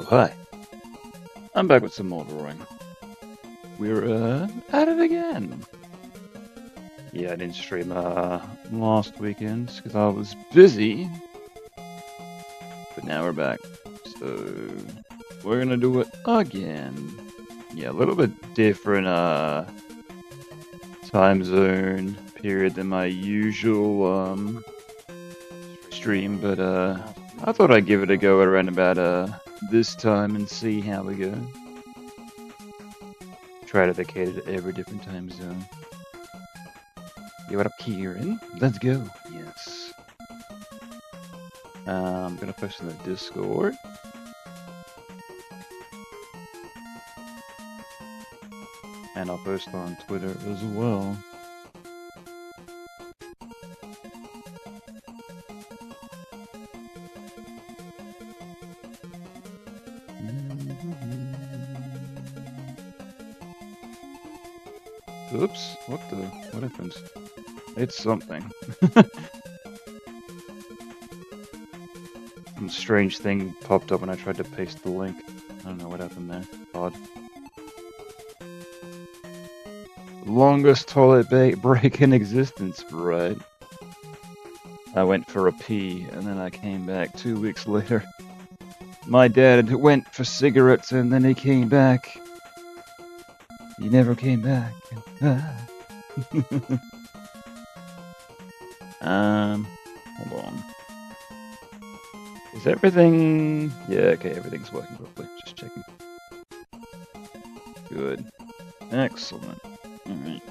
Oh, hi. I'm back with some more drawing. We're, at it again. Yeah, I didn't stream, last weekend because I was busy. But now we're back. So, we're gonna do it again. Yeah, a little bit different, time zone period than my usual, stream, but, I thought I'd give it a go at around about, this time and see how we go. Try to dedicate it to every different time zone. Yeah, what up, Kieran? Let's go. Yes. I'm gonna post in the Discord. And I'll post on Twitter as well. Oops, what happened? It's something. Some strange thing popped up when I tried to paste the link. I don't know what happened there. Odd. Longest toilet break in existence, right? I went for a pee, and then I came back 2 weeks later. My dad went for cigarettes, and then he came back. He never came back. Hold on. Is everything... Yeah, okay, everything's working properly. Just checking. Good. Excellent. Alright.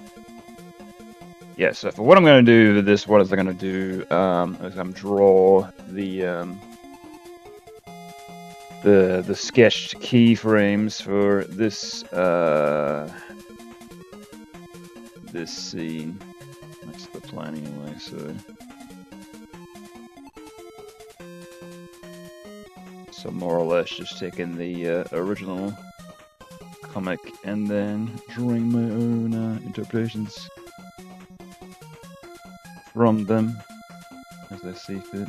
Yeah, so for what I'm going to do with this, what is I'm going to do, is I'm going to draw the sketched keyframes for this, this scene. That's the plan anyway, so more or less just taking the original comic and then drawing my own interpretations from them as I see fit.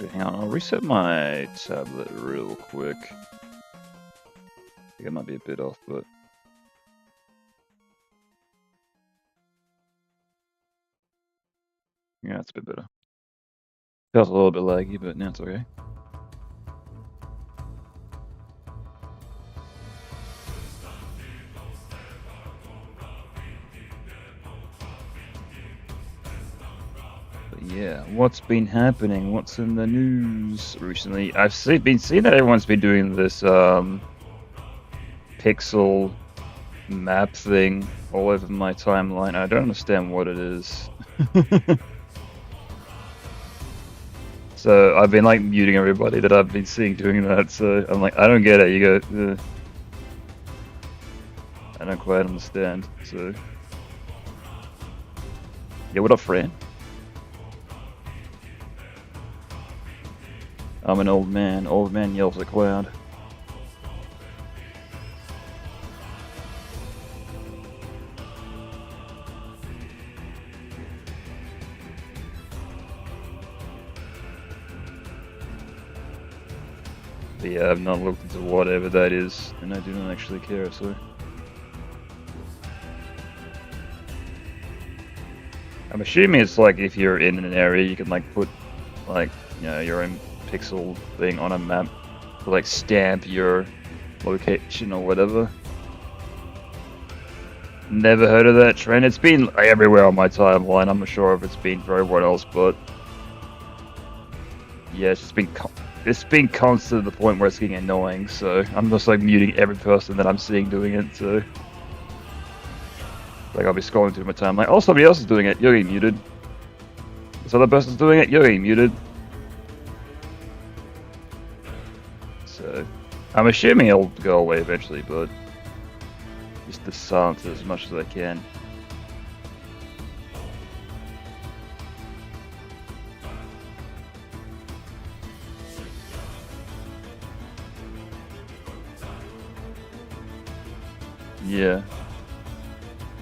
Okay, hang on, I'll reset my tablet real quick. I think I might be a bit off, but yeah, it's a bit better. Feels a little bit laggy, but now it's okay. But yeah, what's been happening? What's in the news recently? I've been seeing that everyone's been doing this pixel map thing all over my timeline. I don't understand what it is. So I've been like muting everybody that I've been seeing doing that, so I'm like, I don't get it. You go, I don't quite understand, so. Yeah, what up, Fran? I'm an old man. Old man yells at cloud. But yeah, I've not looked into whatever that is, and I do not actually care, so. I'm assuming it's like if you're in an area, you can like put like, you know, your own pixel thing on a map to like stamp your location or whatever. Never heard of that trend. It's been like, everywhere on my timeline. I'm not sure if it's been for everyone else, but yeah, it's been constant to the point where it's getting annoying. So I'm just like muting every person that I'm seeing doing it. So like I'll be scrolling through my timeline. Oh, somebody else is doing it. You're getting muted. This other person's doing it. You're getting muted. So I'm assuming it'll go away eventually, but just to silence it as much as I can. Yeah.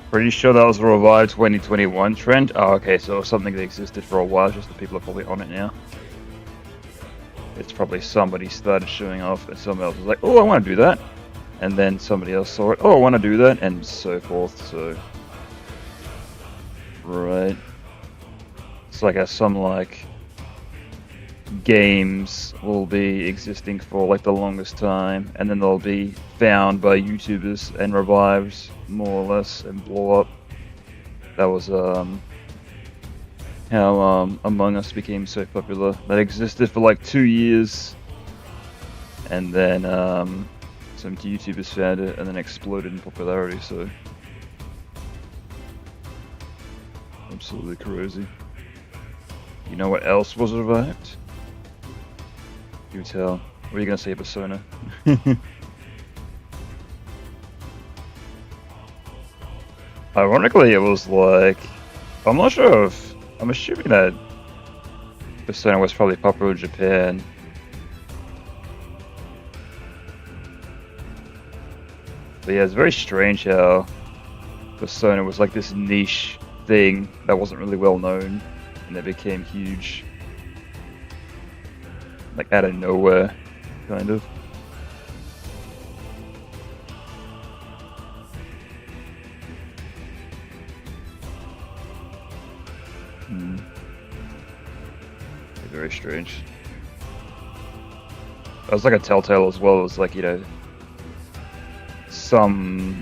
Pretty sure that was a revived 2021 trend. Oh, okay, so it was something that existed for a while, just the people are probably on it now. it's probably somebody started showing off, and somebody else was like, "Oh, I want to do that," and then somebody else saw it. "Oh, I want to do that," and so forth. So, right, it's like how some like games will be existing for like the longest time, and then they'll be found by YouTubers and revived more or less and blow up. That was how Among Us became so popular. That existed for like 2 years, and then some YouTubers found it and then exploded in popularity. So absolutely crazy. You know what else was revived? You tell. What are you gonna say, Persona? Ironically, it was like, I'm not sure if, I'm assuming that Persona was probably popular in Japan. But yeah, it's very strange how Persona was like this niche thing that wasn't really well known, and it became huge. Like out of nowhere, kind of. Very strange. It was like a telltale as well. It was like, some,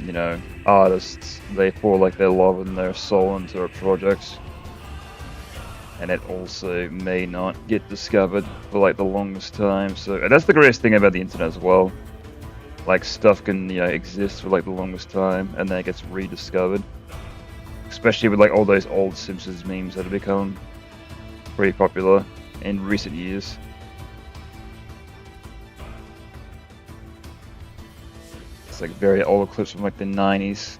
artists, they pour like their love and their soul into a project, and it also may not get discovered for like the longest time. So that's the greatest thing about the internet as well. Like stuff can, exist for like the longest time, and then it gets rediscovered. Especially with like all those old Simpsons memes that have become pretty popular in recent years. It's like very old clips from like the 90s.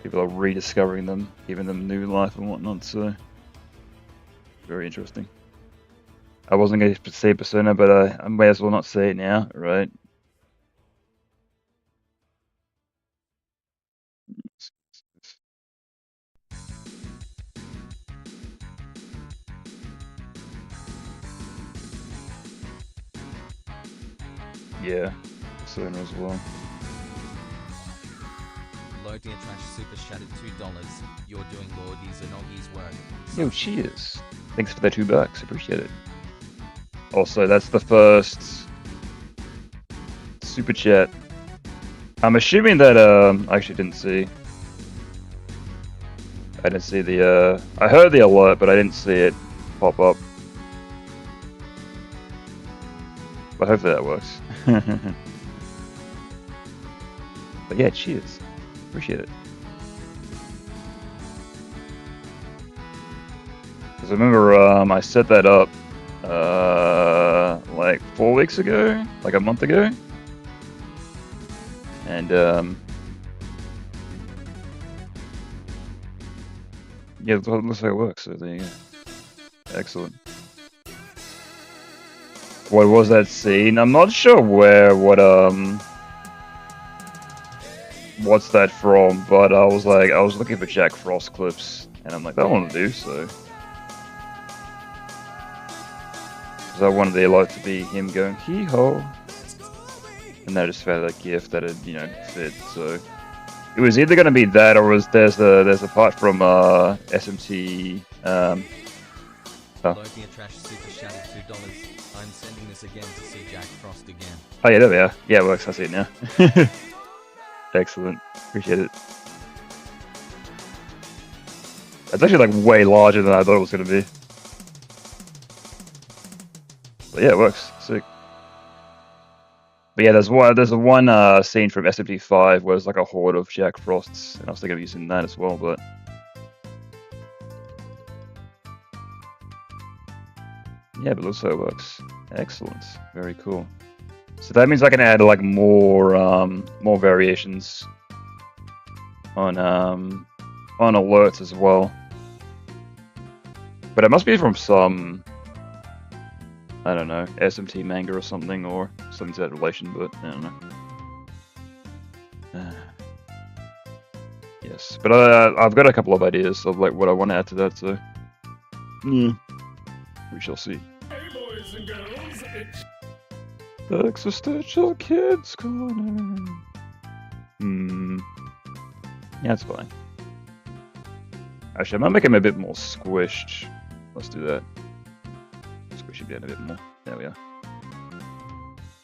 People are rediscovering them, giving them new life and whatnot, so very interesting. I wasn't going to say Persona, but I may as well not say it now, right? Yeah, Persona as well. Low Dear Trash Super Shattered $2. You're doing Lord Izanogi's work. Yo, cheers. Thanks for the $2. Appreciate it. Also, that's the first super chat. I'm assuming that I actually didn't see. I didn't see the I heard the alert, but I didn't see it pop up. But hopefully that works. But yeah, cheers. Appreciate it. Because I remember I set that up like 4 weeks ago, like a month ago. And yeah, it looks like it works, so there you go. Excellent. What was that scene? I'm not sure what's that from, but I was looking for Jack Frost clips, and I'm like, that one will do, so. Because I wanted the alert to be him going, hee-ho. And I just found that GIF that it, fit, so. It was either going to be that, or there's a part from SMT. Low Dear Trash Super Shattered $2. I'm sending this again to see Jack Frost again. Oh yeah, there we are. Yeah, it works. I see it now. Excellent. Appreciate it. It's actually like way larger than I thought it was going to be. But yeah, it works. Sick. But yeah, there's one scene from SMT5 where there's like a horde of Jack Frosts, and I was thinking of using that as well, but. Yeah, but looks like it works. Excellent. Very cool. So that means I can add like more variations on alerts as well. But it must be from some, I don't know, SMT manga or something, or something to that relation, but I don't know. Yes, but I've got a couple of ideas of like what I want to add to that, so we shall see. Hey, boys and girls, it's Existential Kids Corner. Yeah, it's fine. Actually, I might make him a bit more squished. Let's do that. Squish him down a bit more. There we are.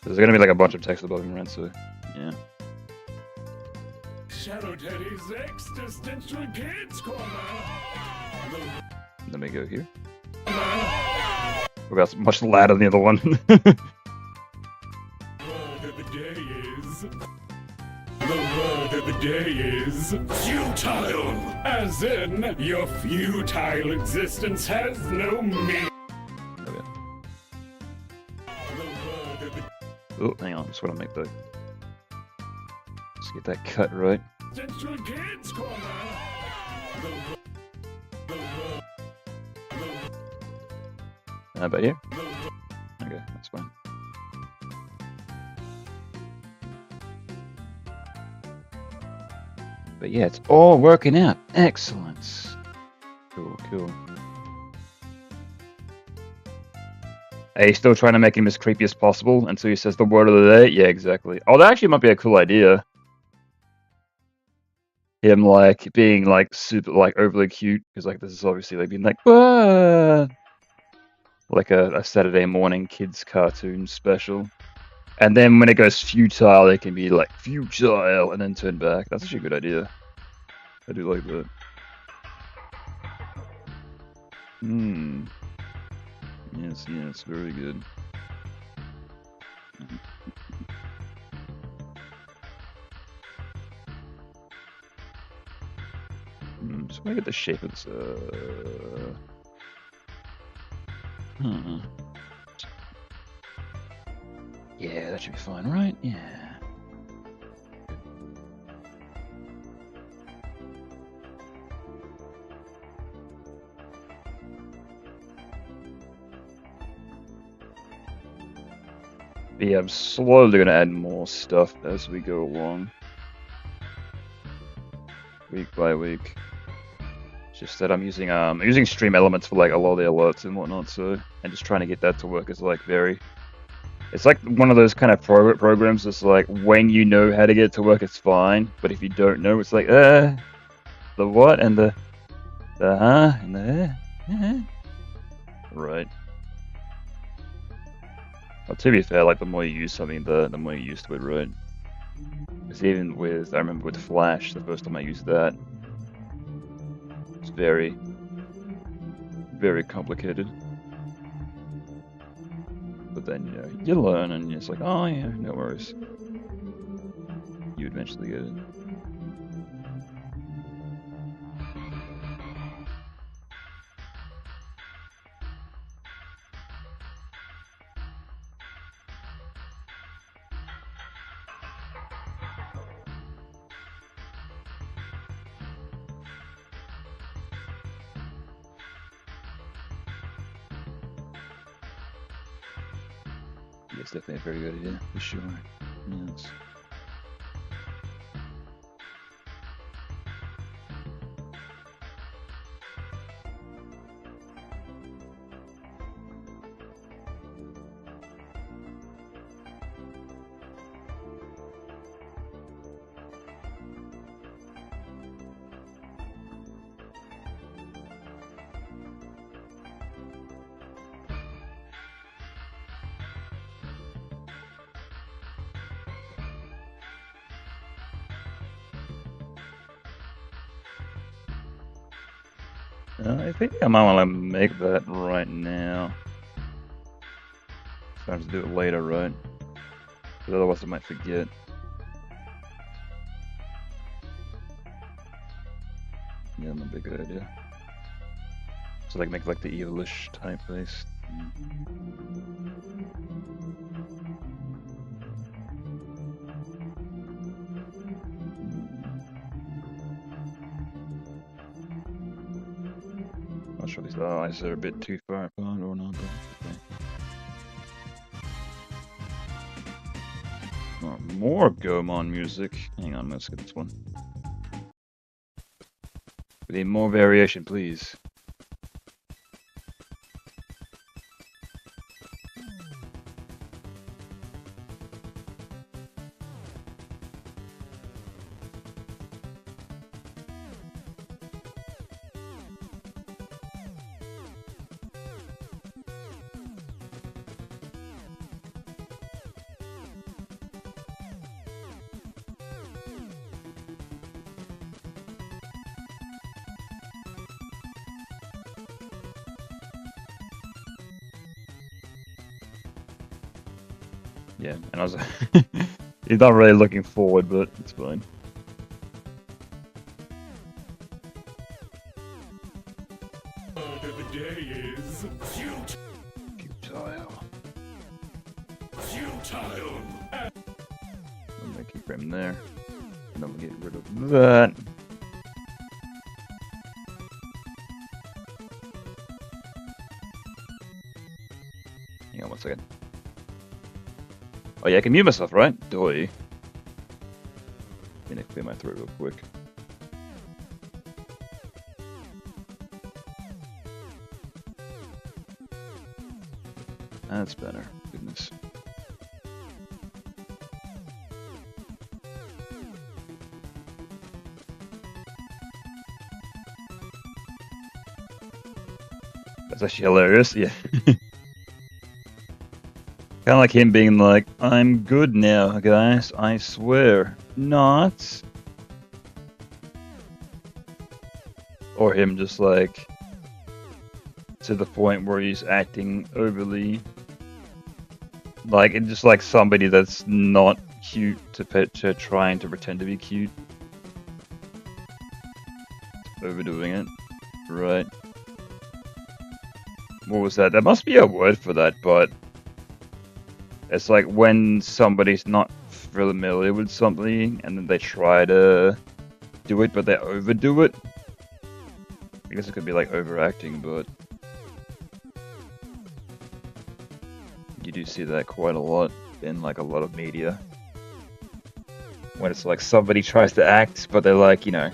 There's gonna be like a bunch of text above him, right? So, yeah. Shadow Teddy's Existential Kids Corner. Let me go here. Oh, that's much louder than the other one. Word of the day is... The word of the day is... futile! As in, your futile existence has no meaning. Okay. The word of the Oh, hang on. Just want to make the... Let's get that cut right. Existential Kids Corner. How about here? Okay, that's fine. But yeah, it's all working out. Excellent. Cool, cool. Are you still trying to make him as creepy as possible until he says the word of the day? Yeah, exactly. Oh, that actually might be a cool idea. Him like being like super like overly cute because like this is obviously like being like "Whoa!" Like a Saturday morning kids cartoon special. And then when it goes futile, it can be like futile and then turn back. That's actually a good idea. I do like that. Yes, yes, very good. Just want to get the shape of this. Yeah, that should be fine, right? Yeah. But yeah, I'm slowly gonna add more stuff as we go along. Week by week. It's just that I'm using Stream Elements for like a lot of the alerts and whatnot, so and just trying to get that to work as like very. It's like one of those kind of programs that's like when you know how to get it to work, it's fine. But if you don't know, it's like the what and the huh and the right. Well, to be fair, like the more you use something, the more you're used to it, right? Because even with I remember with Flash, the first time I used that, it's very, very complicated. But then, you know, you learn and it's like, oh yeah, no worries. You eventually get it. It's definitely a very good idea, for sure. Yes. I think I might want to make that right now. So I have to do it later, right? Because otherwise I might forget. Yeah, that might be a good idea. So like make like the evilish type face. Not sure these eyes are a bit too far apart or not, but okay. Oh, more Gomon music. Hang on, let's get this one. We need more variation, please. Yeah, and I was like, he's not really looking forward, but it's fine. Word of the day is futile. Futile. I'm gonna keep him there. And then we'll get rid of that. Hang on 1 second. Oh yeah, I can mute myself, right? Doy. Gonna clear my throat real quick. That's better. Goodness. That's actually hilarious, yeah. Kind of like him being like, I'm good now, guys, I swear. Not. Or him just like, to the point where he's acting overly, like, it's just like somebody that's not cute to trying to pretend to be cute. Overdoing it. Right. What was that? There must be a word for that, but it's like when somebody's not familiar with something and then they try to do it, but they overdo it. I guess it could be like overacting, but you do see that quite a lot in like a lot of media. When it's like somebody tries to act, but they're like, you know,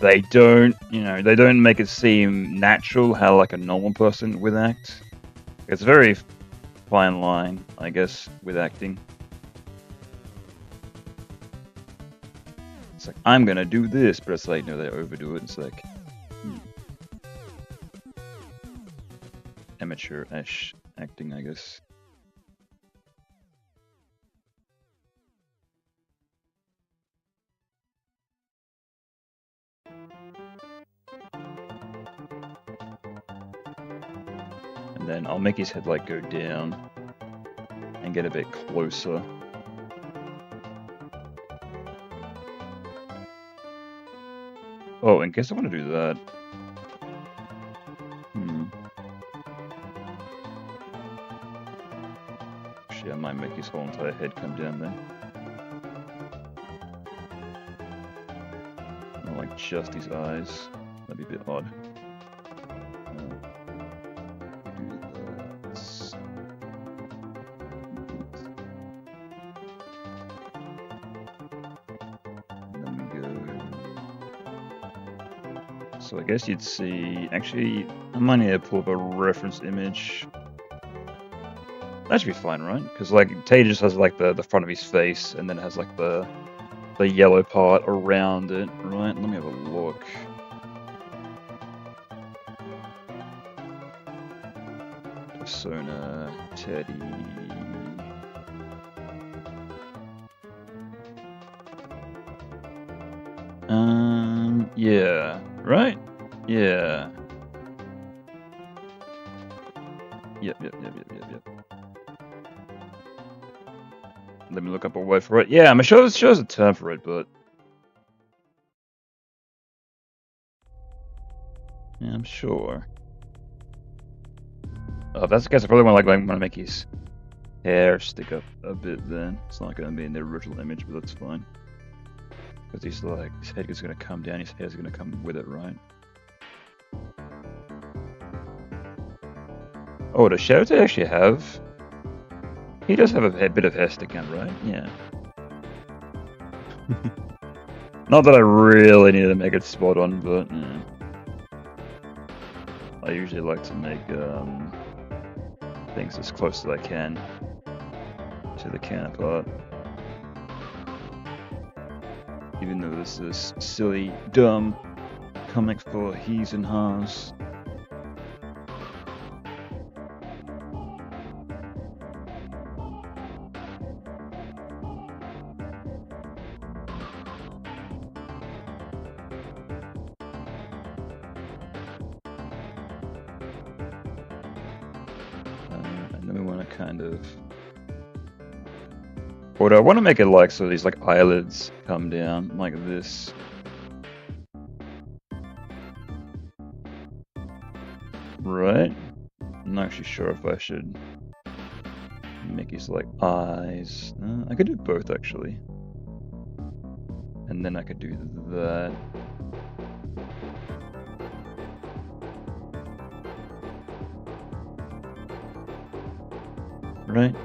they don't make it seem natural how like a normal person would act. It's a very fine line, I guess, with acting. It's like, I'm gonna do this, but it's like, no, they overdo it. It's like amateur-ish acting, I guess. And then I'll make his head like go down and get a bit closer. Oh, in case I want to do that. Actually, I might make his whole entire head come down then. Not like just his eyes. That'd be a bit odd. So I guess you'd see, actually, I might need to pull up a reference image. That should be fine, right? Because like Tay just has like the front of his face, and then it has like the yellow part around it, right? Let me have a look. Persona, Teddy. Yeah, right? Yeah. Yep. Let me look up a word for it. Yeah, I'm sure it shows a term for it, but yeah, I'm sure. Oh, if that's the case, I probably want to make his hair stick up a bit. Then it's not going to be in the original image, but that's fine. Because he's like, his head is going to come down, his hair's going to come with it, right? Oh, does Shoto actually have? He does have a bit of hair sticking out, right? Yeah. Not that I really need to make it spot on, but yeah. I usually like to make things as close as I can to the counterpart. Even though this is silly, dumb comic for he's and has. And then we want to kind of Or do I want to make it like so these like eyelids come down like this? Right? I'm not actually sure if I should make his like eyes. I could do both actually. And then I could do that. Right?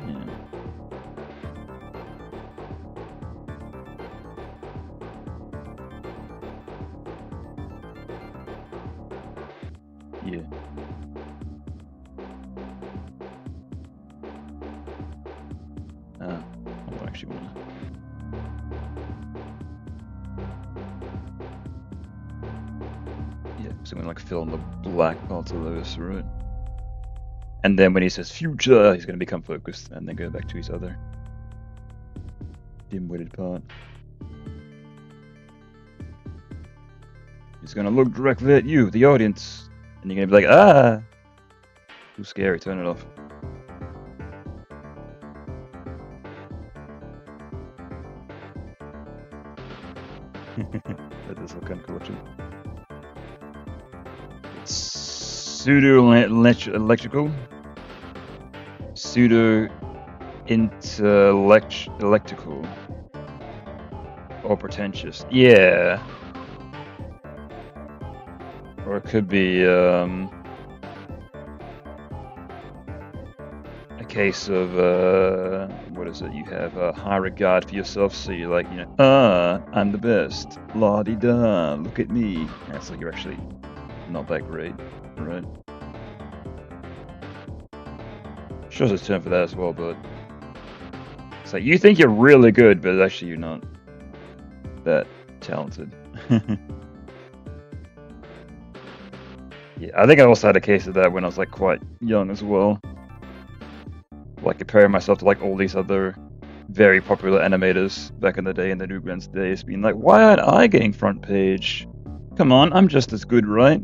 Yeah. Yeah. I don't actually want to. Yeah, so I'm gonna like fill in the black parts of those, right? And then when he says future, he's gonna become focused and then go back to his other dim-witted part. He's gonna look directly at you, the audience, and you're gonna be like, ah! Too scary, turn it off. That is kind of collection. Pseudo-electrical. Pseudo-intellectual. Or pretentious. Yeah. Or it could be, a case of, what is it? You have a high regard for yourself, so you're like, you know, I'm the best. La-di-da, look at me. That's like you're actually not that great, right? Sure, there's a term for that as well, but it's like you think you're really good, but actually you're not that talented. Yeah, I think I also had a case of that when I was like quite young as well. Like comparing myself to like all these other very popular animators back in the day in the Newgrounds days, being like, why aren't I getting front page? Come on, I'm just as good, right?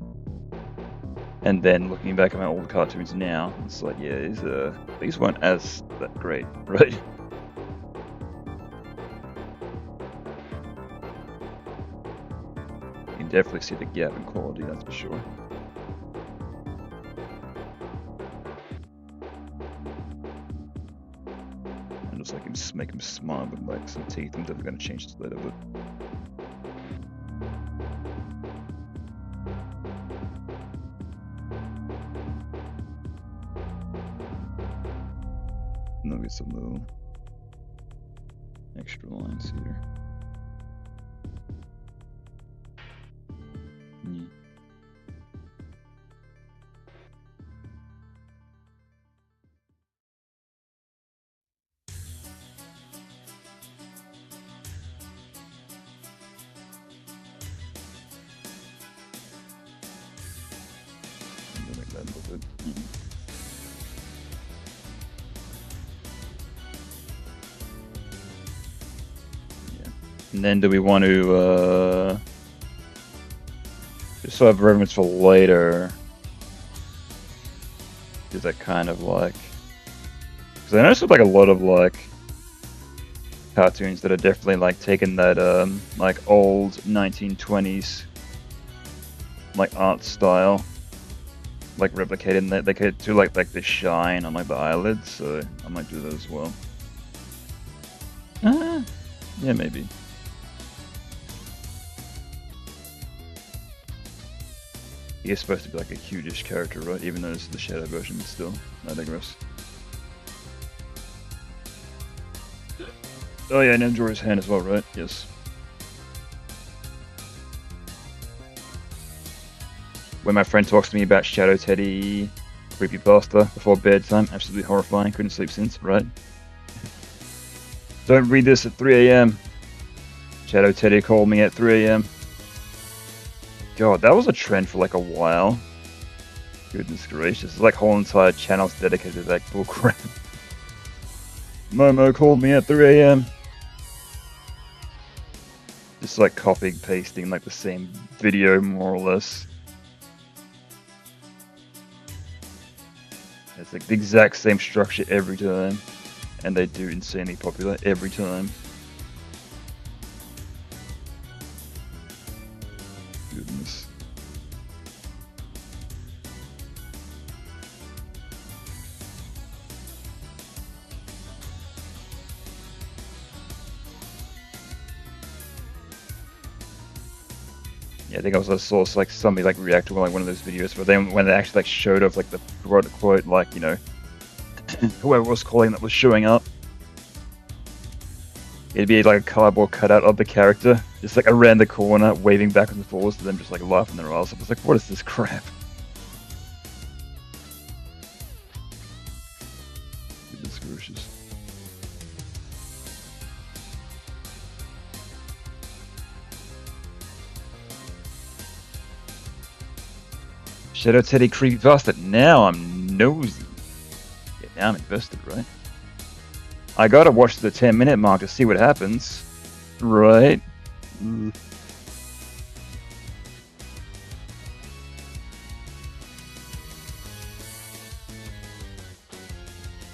And then looking back at my old cartoons now, it's like, yeah, these weren't as that great, right? You can definitely see the gap in quality, that's for sure. And just like make him smile with like some teeth. I'm definitely gonna change this later, but. And I'll get some little extra lines here. Yeah. Like that a little bit. And then do we want to, just so I have reference for later, do that kind of like, because I noticed with like a lot of like cartoons that are definitely like taking that like old 1920s like art style, like replicating that. They could do like the shine on like the eyelids, so I might do that as well. Yeah, maybe. He is supposed to be like a huge character, right? Even though it's the shadow version, but still, I digress. Oh yeah, and enjoy his hand as well, right? Yes. When my friend talks to me about Shadow Teddy creepypasta before bedtime, absolutely horrifying, couldn't sleep since, right? Don't read this at 3 AM. Shadow Teddy called me at 3 AM. God, that was a trend for like a while. Goodness gracious, like whole entire channels dedicated to that bullcrap. Momo called me at 3 AM. Just like copying, pasting like the same video more or less. It's like the exact same structure every time. and they do insanely popular every time. Goodness. Yeah, I think I also saw like somebody like react to like one of those videos, but then when they actually like showed off like the quote like, you know, whoever was calling that was showing up, it'd be like a cardboard cutout of the character, just like around the corner, waving backwards and forwards to them, just like laughing their ass off. I was like, what is this crap? Goodness gracious. Shadow Teddy creepy bastard. Now I'm nosy. Yeah, now I'm invested, right? I gotta watch the 10-minute mark to see what happens. Right? Yeah,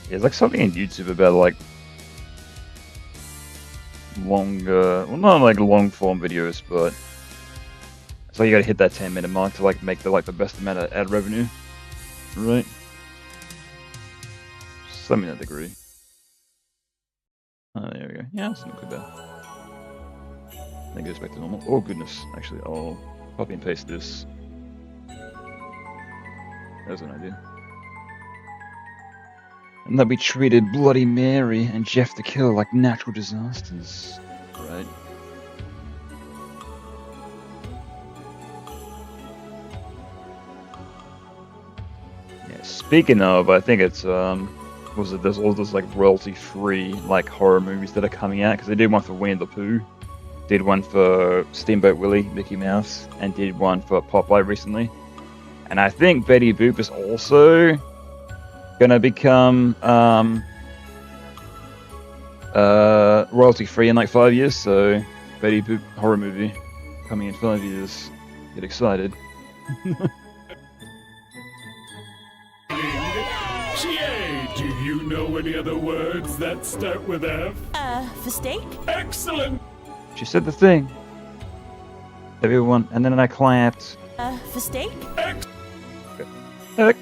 there's like something in YouTube about like longer, well, not like long form videos, but so you gotta hit that 10-minute mark to like make the best amount of ad revenue, right? Something to that degree. Oh, there we go. Yeah, that's not too bad. Then it goes back to normal. Oh goodness, actually, I'll copy and paste this. There's an idea. And that we treated Bloody Mary and Jeff the Killer like natural disasters, right? Yeah, speaking of, I think it's, was it, there's all those like royalty-free like horror movies that are coming out, because they did one for Winnie the Pooh, did one for Steamboat Willie, Mickey Mouse, and did one for Popeye recently. And I think Betty Boop is also gonna become royalty-free in like 5 years, so Betty Boop horror movie coming in 5 years. Get excited. GA, do you know any other words that start with F? For steak? Excellent! She said the thing. Everyone, and then I clapped. For steak? Heck.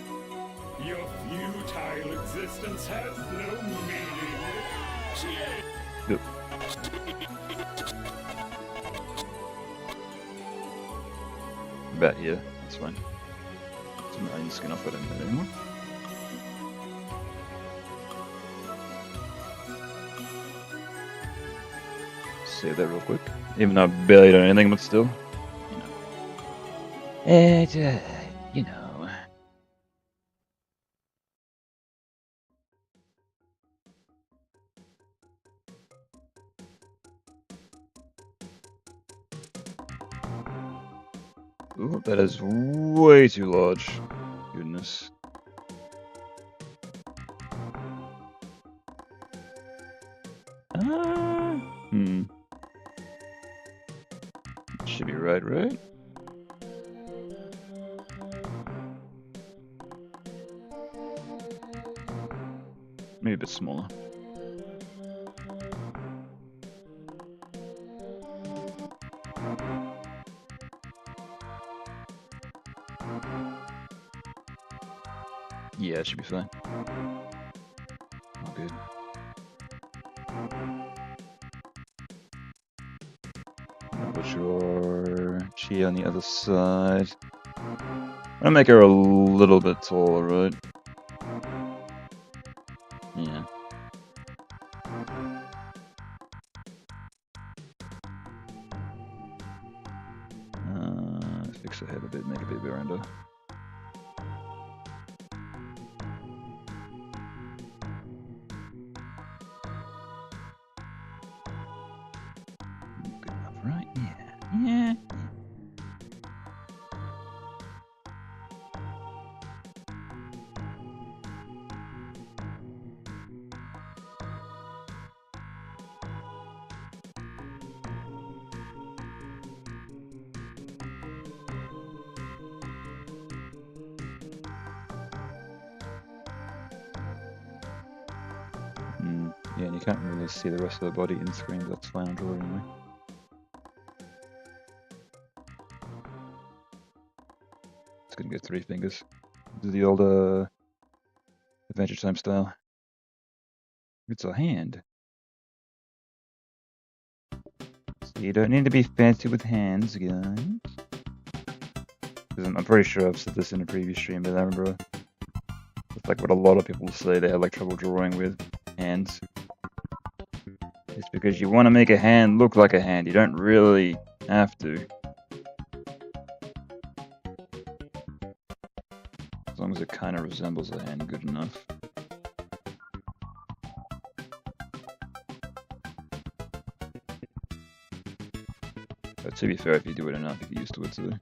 Your futile existence has no meaning. GA. Yep. About here, that's fine. So now I'm just gonna put in there anymore. Save that real quick. Even though I barely done anything, but still. You know. And, you know. Ooh, that is way too large. Goodness. Should be right? Maybe a bit smaller. Yeah, it should be fine. All good. Now put your Chi on the other side. I'm gonna make her a little bit taller, right? Yeah. Fix her head a bit, make a bit around her. Good enough, right? Yeah. Yeah, and you can't really see the rest of the body in screen, that's fine, I'm drawing anyway. It's gonna go 3 fingers. Do the old Adventure Time style. It's a hand. So you don't need to be fancy with hands, guys. I'm pretty sure I've said this in a previous stream, but I remember it's like what a lot of people say they have like trouble drawing with hands. It's because you want to make a hand look like a hand. You don't really have to. As long as it kind of resembles a hand, good enough. But to be fair, if you do it enough, you get used to it too.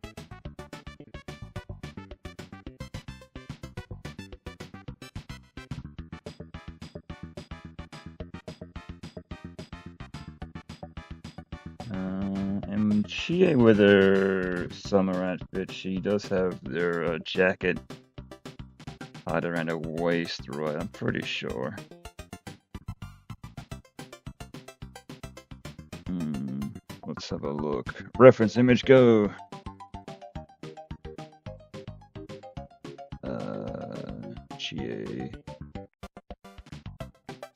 And Chie with her summer outfit, she does have their jacket tied around her waist, right? I'm pretty sure. Let's have a look. Reference image, go! Chie.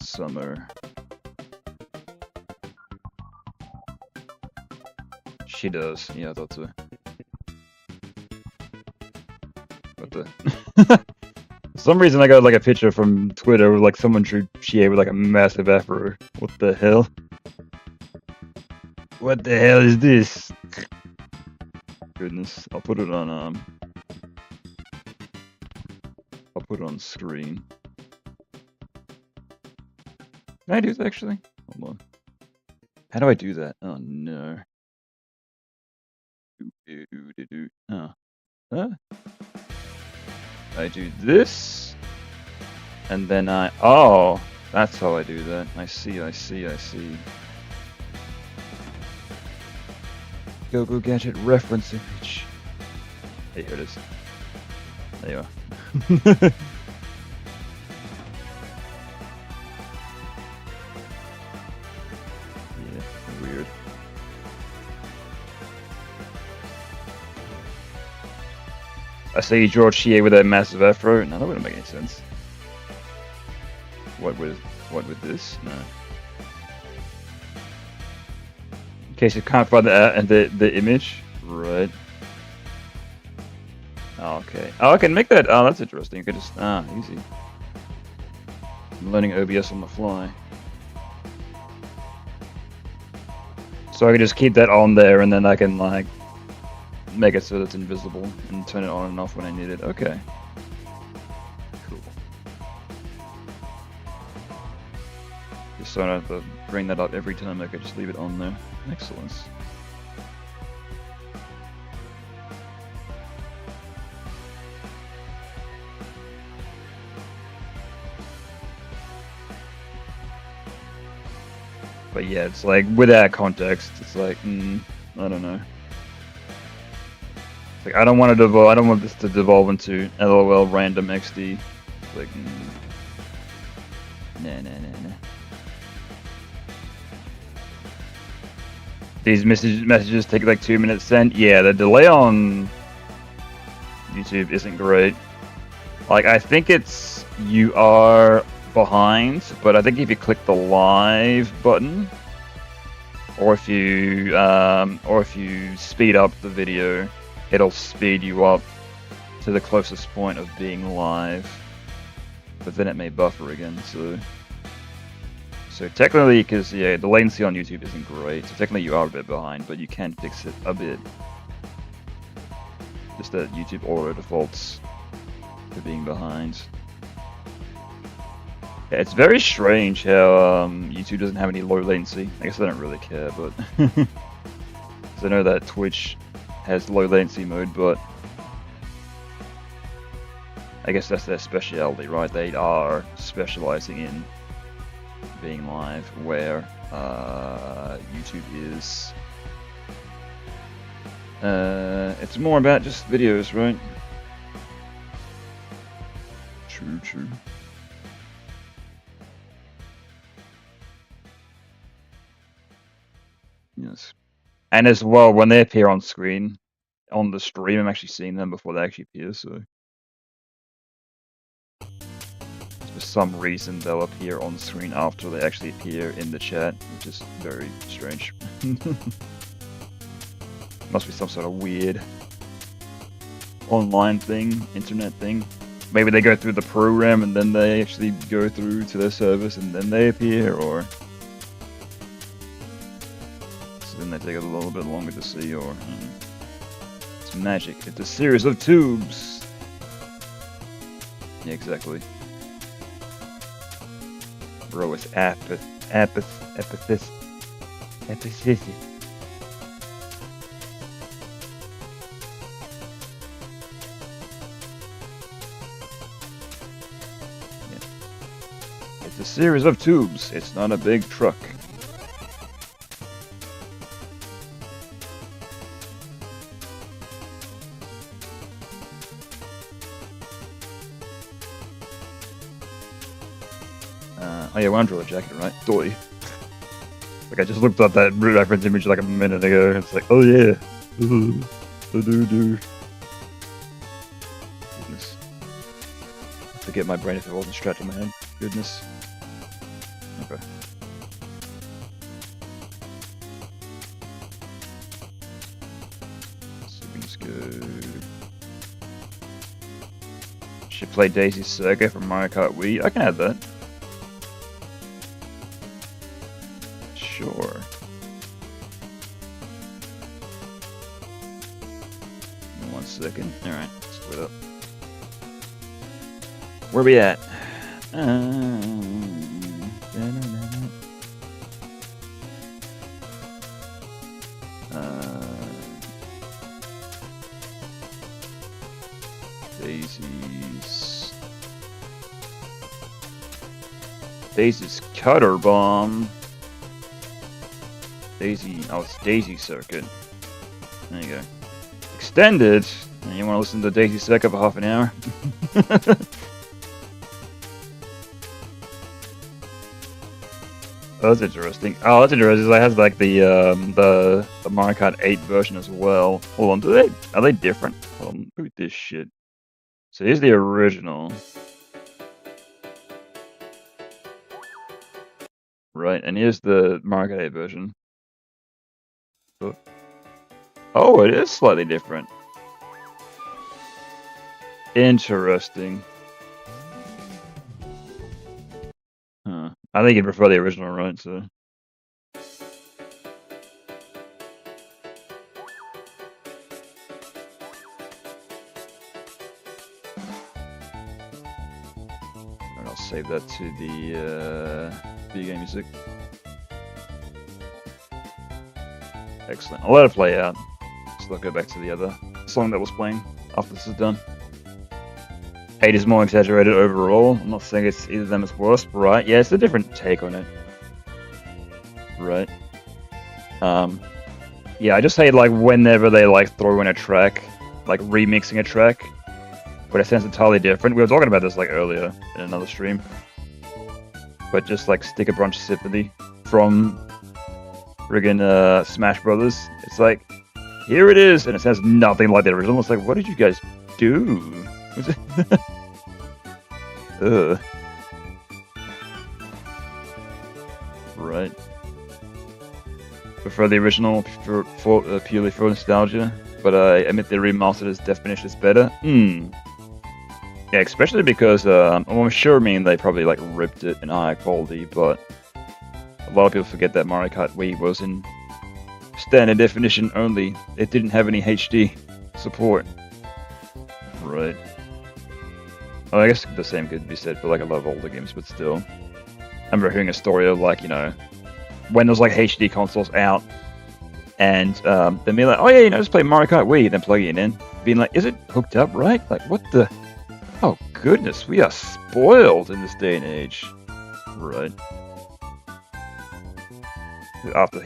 Summer. She does. Yeah, I thought so. What the? For some reason I got like a picture from Twitter where like someone drew Chie with like a massive afro. What the hell? What the hell is this? Goodness, I'll put it on I'll put it on screen. Can I do this actually? Hold on. How do I do that? Oh no. Oh. Huh? I do this, and then oh, that's how I do that. I see. Go Gadget reference image. Hey, here it is. There you are. Yeah, weird. I say you draw Chie with that massive afro. No, that wouldn't make any sense. What with this? No. In case you can't find the image, right? Oh, okay. Oh, I can make that. Oh, that's interesting. You can just easy. I'm learning OBS on the fly. So I can just keep that on there, and then I can like make it so that it's invisible and turn it on and off when I need it. Okay. Cool. Just so I don't have to bring that up every time, I could just leave it on there. Excellent. But yeah, it's like, without context, it's like, I don't know. Like, I don't want this to devolve into LOL random XD. It's like, nah. These messages take like 2 minutes to send. Yeah, the delay on YouTube isn't great. Like, I think it's you are behind, but I think if you click the live button, or if you speed up the video, it'll speed you up to the closest point of being live, but then it may buffer again. So technically, because yeah, the latency on YouTube isn't great, so technically you are a bit behind, but you can fix it a bit. Just that YouTube auto defaults to being behind. Yeah, it's very strange how YouTube doesn't have any low latency. I guess I don't really care, but because I know that Twitch has low latency mode, but I guess that's their specialty, right? They are specializing in being live, where YouTube is. It's more about just videos, right? True. And as well, when they appear on screen, on the stream, I'm actually seeing them before they actually appear, so... For some reason, they'll appear on screen after they actually appear in the chat, which is very strange. Must be some sort of weird online thing, internet thing. Maybe they go through the program and then they actually go through to their service and then they appear, or... So then they take a little bit longer to see, or... It's magic. It's a series of tubes! Yeah, exactly. Bro, it's epiphysis. It's a series of tubes. It's not a big truck. Oh yeah, Wanderer jacket, right? Doy. Like I just looked up that reference image like a minute ago. It's like, oh yeah. Goodness. I forget my brain if it wasn't strapped on my head. Goodness. Okay. So we just go. Should play Daisy Saga from Mario Kart Wii. I can add that. Sure. 1 second. Alright, split up. Where we at? Daisy's Cutter Bomb. Daisy, oh, it's Daisy Circuit. There you go. Extended. And you want to listen to Daisy Circuit for half an hour? Oh, that's interesting. Oh, that's interesting. It has like the Mario Kart 8 version as well. Hold on, are they different? Hold on, look at this shit. So here's the original. Right, and here's the Mario Kart 8 version. Oh, it is slightly different. Interesting. Huh. I think you'd prefer the original, right? So. And I'll save that to the video game music. Excellent. I'll let it play out. So I'll go back to the other song that was playing after this is done. 8 is more exaggerated overall. I'm not saying it's either of them is worse, but right? Yeah, it's a different take on it. Right. Yeah, I just hate like whenever they like throw in a track, like remixing a track, but it sounds entirely different. We were talking about this like earlier in another stream. But just like Sticker Bunch Symphony from friggin' Smash Brothers. It's like, here it is, and it sounds nothing like the original. It's like, what did you guys do? Ugh. Right. Prefer the original purely for nostalgia, but I admit the remastered as definition is better. Yeah, especially because I'm sure they probably like ripped it in higher quality, but a lot of people forget that Mario Kart Wii was in standard definition only. It didn't have any HD support. Right. Well, I guess the same could be said for like a lot of older games, but still. I remember hearing a story of like, you know, when there's like HD consoles out, and then being like, oh yeah, just play Mario Kart Wii, then plugging it in, being like, is it hooked up right? Like, what the? Oh goodness, we are spoiled in this day and age. Right. After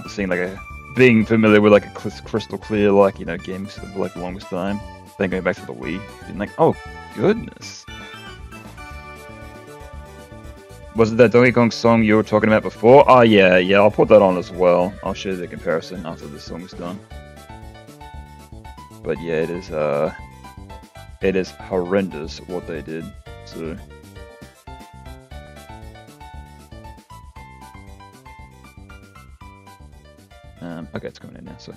seeing like being familiar with like a crystal clear like, you know, games for like the longest time, then going back to the Wii, being like, oh goodness. Was it that Donkey Kong song you were talking about before? Oh yeah, I'll put that on as well. I'll show you the comparison after this song is done. But yeah, it is horrendous what they did. So okay, it's coming in now, so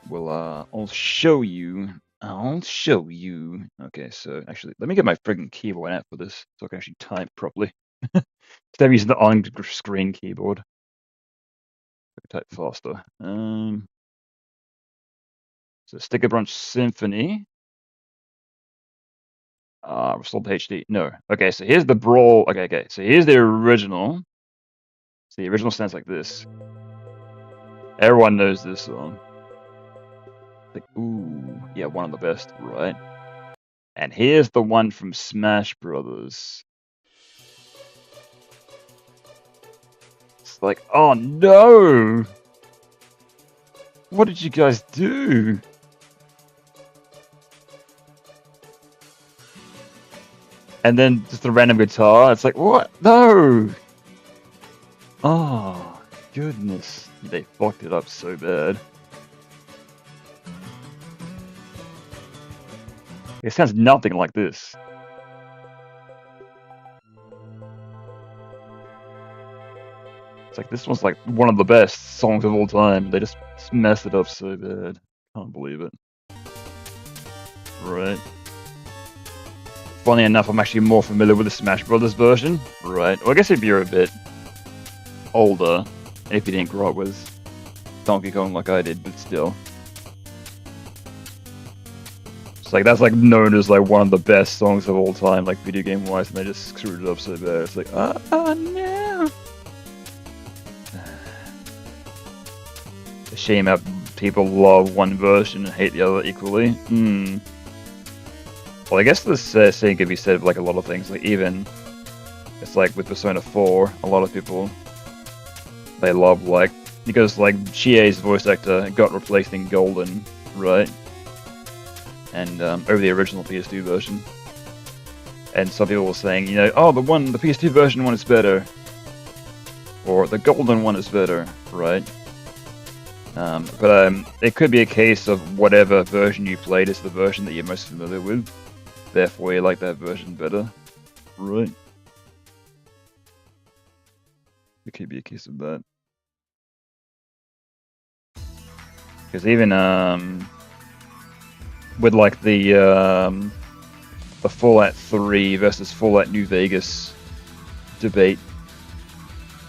we'll I'll show you. Okay, so actually let me get my friggin' keyboard out for this so I can actually type properly. Instead of using the on-screen keyboard. I can type faster. So Sticker Bunch Symphony. Restored HD. No. Okay, so here's the Brawl. Okay. So here's the original. So the original sounds like this. Everyone knows this song. Like, ooh, yeah, one of the best, right? And here's the one from Smash Brothers. It's like, oh no! What did you guys do? And then just a random guitar. It's like, what? No! Oh, goodness. They fucked it up so bad. It sounds nothing like this. It's like, this one's like one of the best songs of all time. They just messed it up so bad. Can't believe it. Right. Funny enough, I'm actually more familiar with the Smash Brothers version. Right. Well, I guess if you're a bit older, if you didn't grow up with Donkey Kong like I did, but still. It's like, that's like known as like one of the best songs of all time, like video game wise, and they just screwed it up so bad. It's like, oh no! A shame how people love one version and hate the other equally. Well, I guess this saying could be said of like a lot of things. Like even, it's like with Persona 4, a lot of people, they love like, because like Chie's voice actor got replaced in Golden, right? And over the original PS2 version. And some people were saying, you know, oh, the PS2 version one is better. Or the Golden one is better, right? But it could be a case of whatever version you played is the version that you're most familiar with. Therefore, you like that version better, right? It could be a case of that. Because even with like the Fallout 3 versus Fallout New Vegas debate,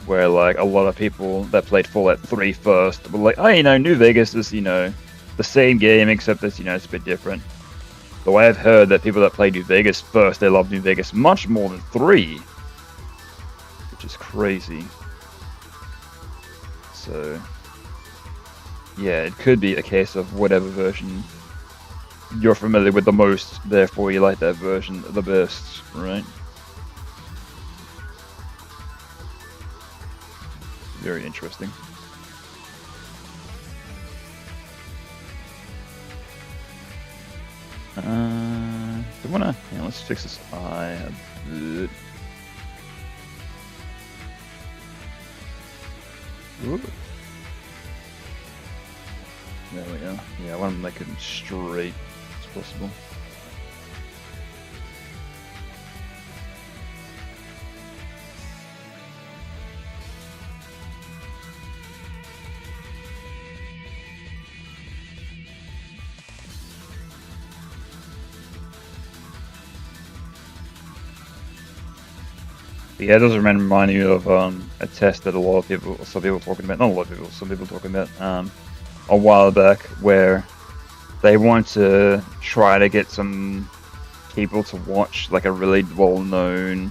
where like a lot of people that played Fallout 3 first were like, oh, you know, New Vegas is, you know, the same game except that, you know, it's a bit different. The way I've heard that people that played New Vegas first, they love New Vegas much more than 3, which is crazy. So yeah, it could be a case of whatever version you're familiar with the most, therefore you like that version the best, right? Very interesting. Do wanna? Yeah, let's fix this eye a bit. Ooh. There we go. Yeah, I want to make it straight as possible. Yeah, it does remind you of a test that some people talking about, not a lot of people, some people talking about a while back, where they want to try to get some people to watch like a really well-known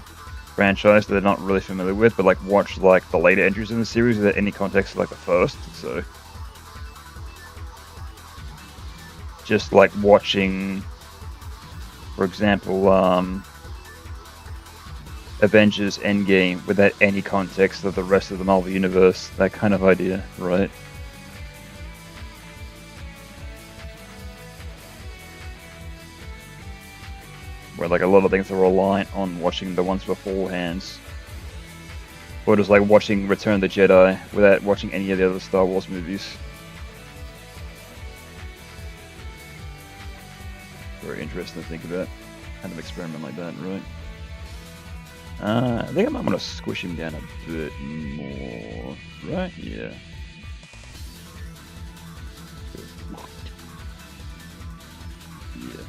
franchise that they're not really familiar with, but like watch like the later entries in the series without any context of like the first. So just like watching, for example, Avengers Endgame without any context of the rest of the Marvel Universe, that kind of idea, right? Where like a lot of things are reliant on watching the ones beforehand Or just like watching Return of the Jedi without watching any of the other Star Wars movies. Very interesting to think about. Kind of experiment like that, right? I think I might want to squish him down a bit more. Right? Yeah. Yeah.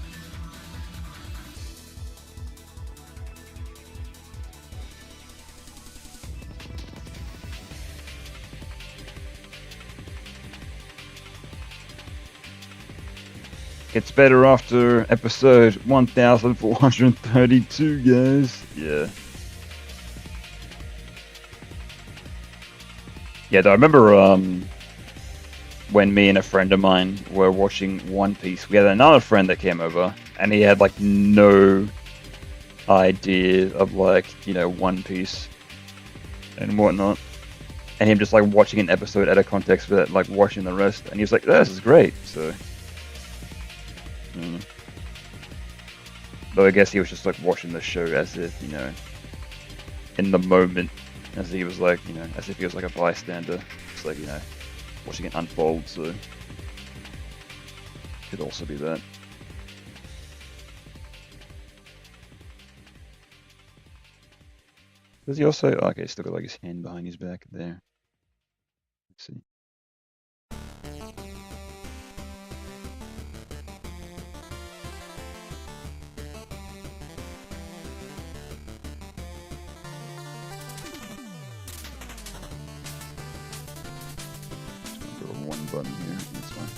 Gets better after episode 1432, guys. Yeah. Yeah, I remember when me and a friend of mine were watching One Piece, we had another friend that came over, and he had like no idea of like, you know, One Piece and whatnot. And him just like watching an episode out of context without like watching the rest, and he was like, "This is great." So Though I guess he was just like watching the show as if, you know, in the moment, as he was like, you know, as if he was like a bystander. It's like, you know, watching it unfold, so could also be that. Does he also, okay, he's still got like his hand behind his back there. Let's see. One button here, that's fine.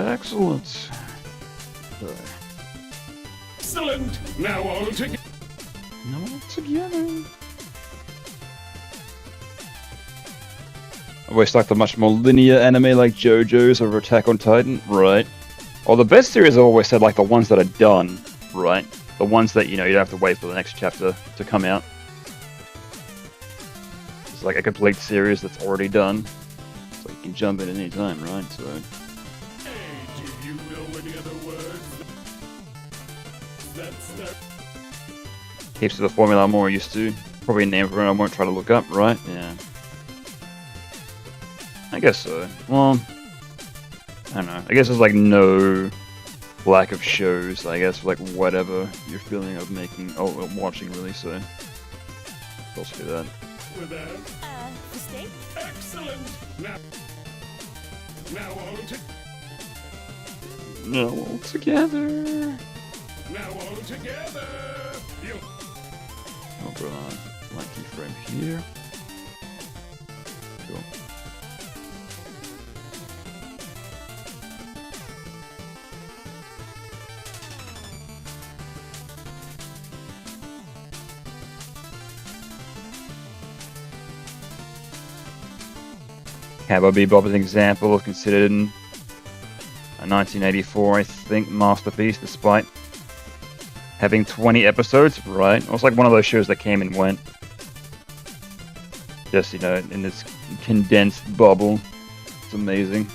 Excellent. Excellent! Now all together. Now all together. I always liked the much more linear anime like JoJo's or Attack on Titan, right? Or the best series I've always said, like the ones that are done, right? The ones that, you know, you don't have to wait for the next chapter to come out. It's like a complete series that's already done. So you can jump in at any time, right? So. Hey, do you know any other words? That's that. Keeps to the formula I'm more used to. Probably a name for it I won't try to look up, right? Yeah. I guess so. Well, I don't know. I guess there's like no lack of shows, I guess, like whatever you're feeling of making, watching really, so. Also do that. Without. The steak? Excellent! Now all No, all together. Now all together. You. I'll put on a blank keyframe here. Cool. Cowboy Bebop is an example of considered a 1984, I think, masterpiece, despite having 20 episodes, right? It was like one of those shows that came and went. Just, you know, in this condensed bubble. It's amazing.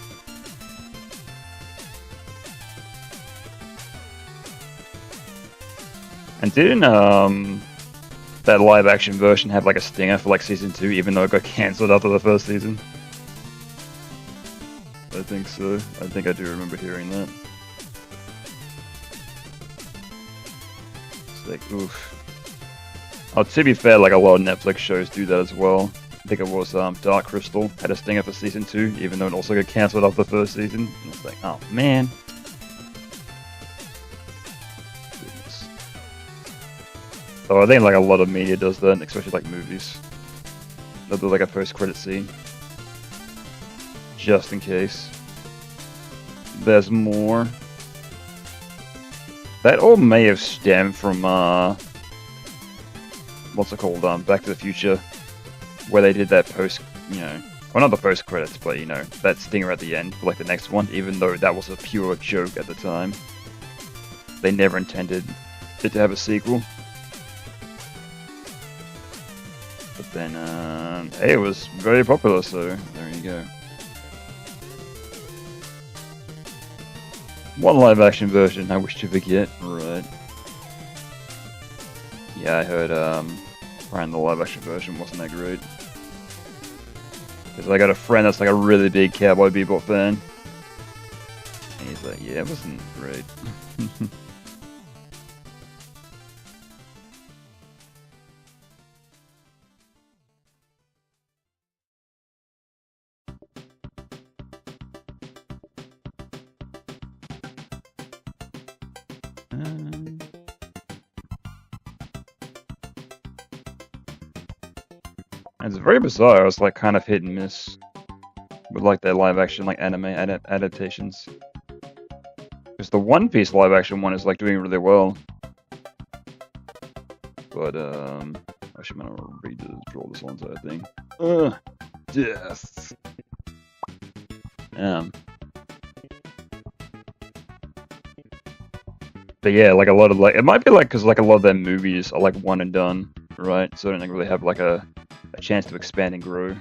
And didn't, that live action version have like a stinger for like season 2, even though it got cancelled after the first season? I think so. I think I do remember hearing that. It's like, oof. Oh, to be fair, like a lot of Netflix shows do that as well. I think it was Dark Crystal had a stinger for season 2, even though it also got cancelled after the first season. And it's like, oh man. Goodness. So I think like a lot of media does that, especially like movies. They'll do like a post-credit scene. Just in case there's more. That all may have stemmed from what's it called? Back to the Future, where they did that post, you know, well, not the post credits, but you know, that stinger at the end for like the next one, even though that was a pure joke at the time. They never intended it to have a sequel. But then, hey, it was very popular, so there you go. One live action version I wish to forget, right. Yeah, I heard Ryan, the live action version wasn't that great. Because I got a friend that's like a really big Cowboy Bebop fan. And he's like, yeah, it wasn't great. It's very bizarre. It's like kind of hit and miss with like their live action like anime adaptations. Because the One Piece live action one is like doing really well. But actually I'm gonna draw this whole entire thing. Death. But yeah, like a lot of like it might be like because like a lot of their movies are like one and done, right? So they don't really have like a chance to expand and grow.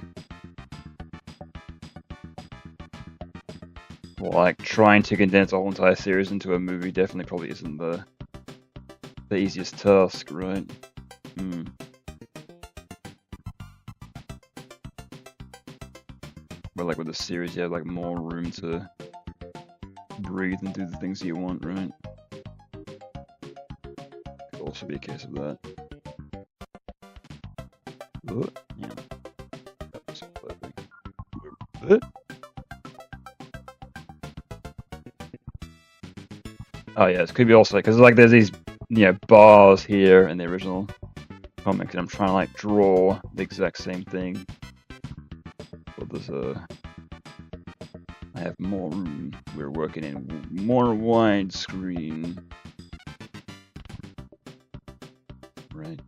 Like trying to condense a whole entire series into a movie definitely probably isn't the easiest task, right? But like with a series, you have like more room to breathe and do the things you want, right? Could also be a case of that. Yeah. Oh yeah, it could be also because like there's these bars here in the original comic, and I'm trying to like draw the exact same thing. But there's I have more room. We're working in more widescreen, right?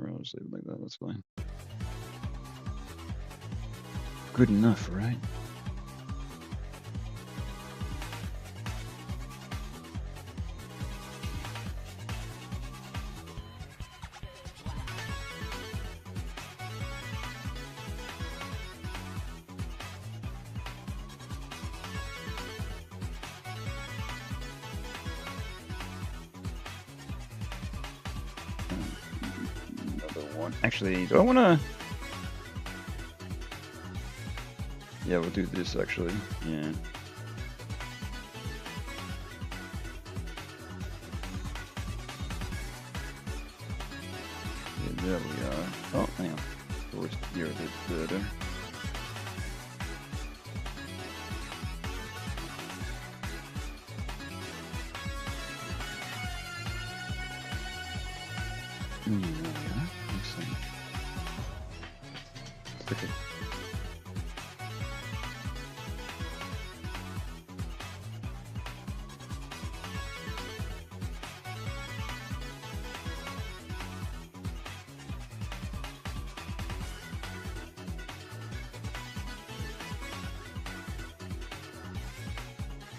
I'll just leave it like that, that's fine. Good enough, right? Actually, do I want to... Yeah, we'll do this actually, yeah. Yeah, there we are. Oh, hang on. You're a bit further. Okay.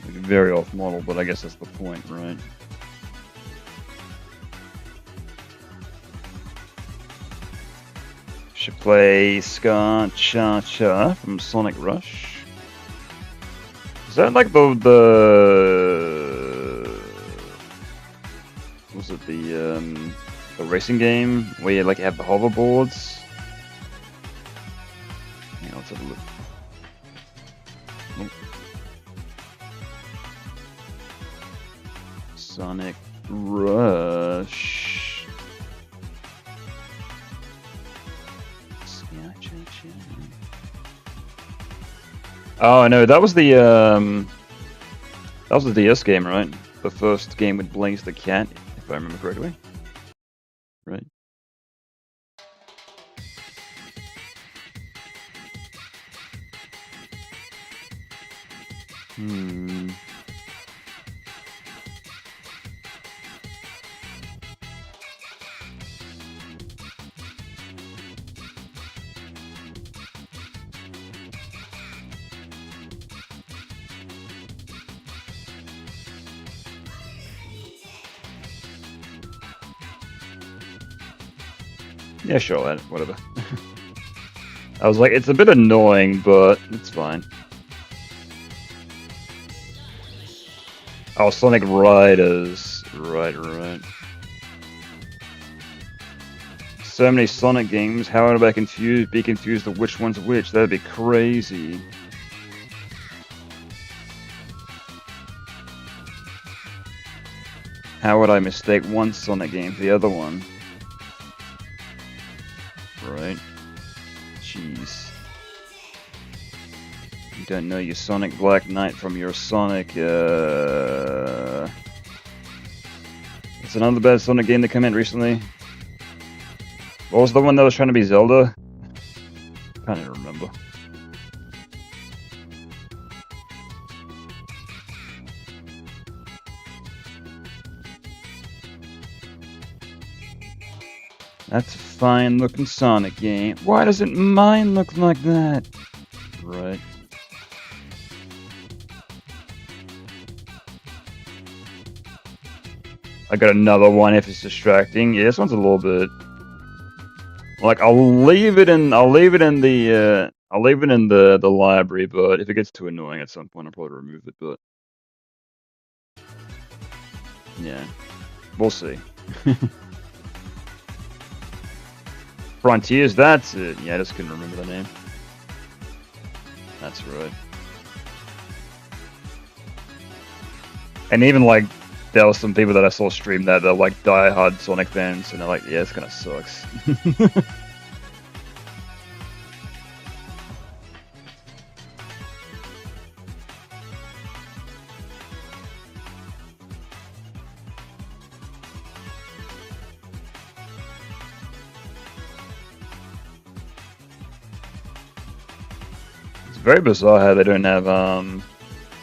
Very off model, but I guess that's the point, right? Should play Ska Cha Cha from Sonic Rush. Is that like the was it the racing game where you like have the hoverboards? Yeah, let's have a look. Nope. Sonic Rush. Oh no, that was the DS game, right? The first game with Blinks the cat, if I remember correctly. Right. Yeah, sure, whatever. I was like, it's a bit annoying, but it's fine. Oh, Sonic Riders. Right. So many Sonic games, how would I be confused of which one's which? That'd be crazy. How would I mistake one Sonic game for the other one? Right. Jeez. You don't know your Sonic Black Knight from your Sonic, It's another bad Sonic game that came in recently. What was the one that was trying to be Zelda? Can't even remember. That's a fine looking Sonic game. Why doesn't mine look like that? Right. I got another one if it's distracting. Yeah, this one's a little bit. Like I'll leave it in the library, but if it gets too annoying at some point, I'll probably remove it. But yeah, we'll see. Frontiers, that's it. Yeah, I just couldn't remember the name. That's right. And even like, there were some people that I saw stream that are like die-hard Sonic fans, and they're like, yeah, this kind of sucks. It's very bizarre how they don't have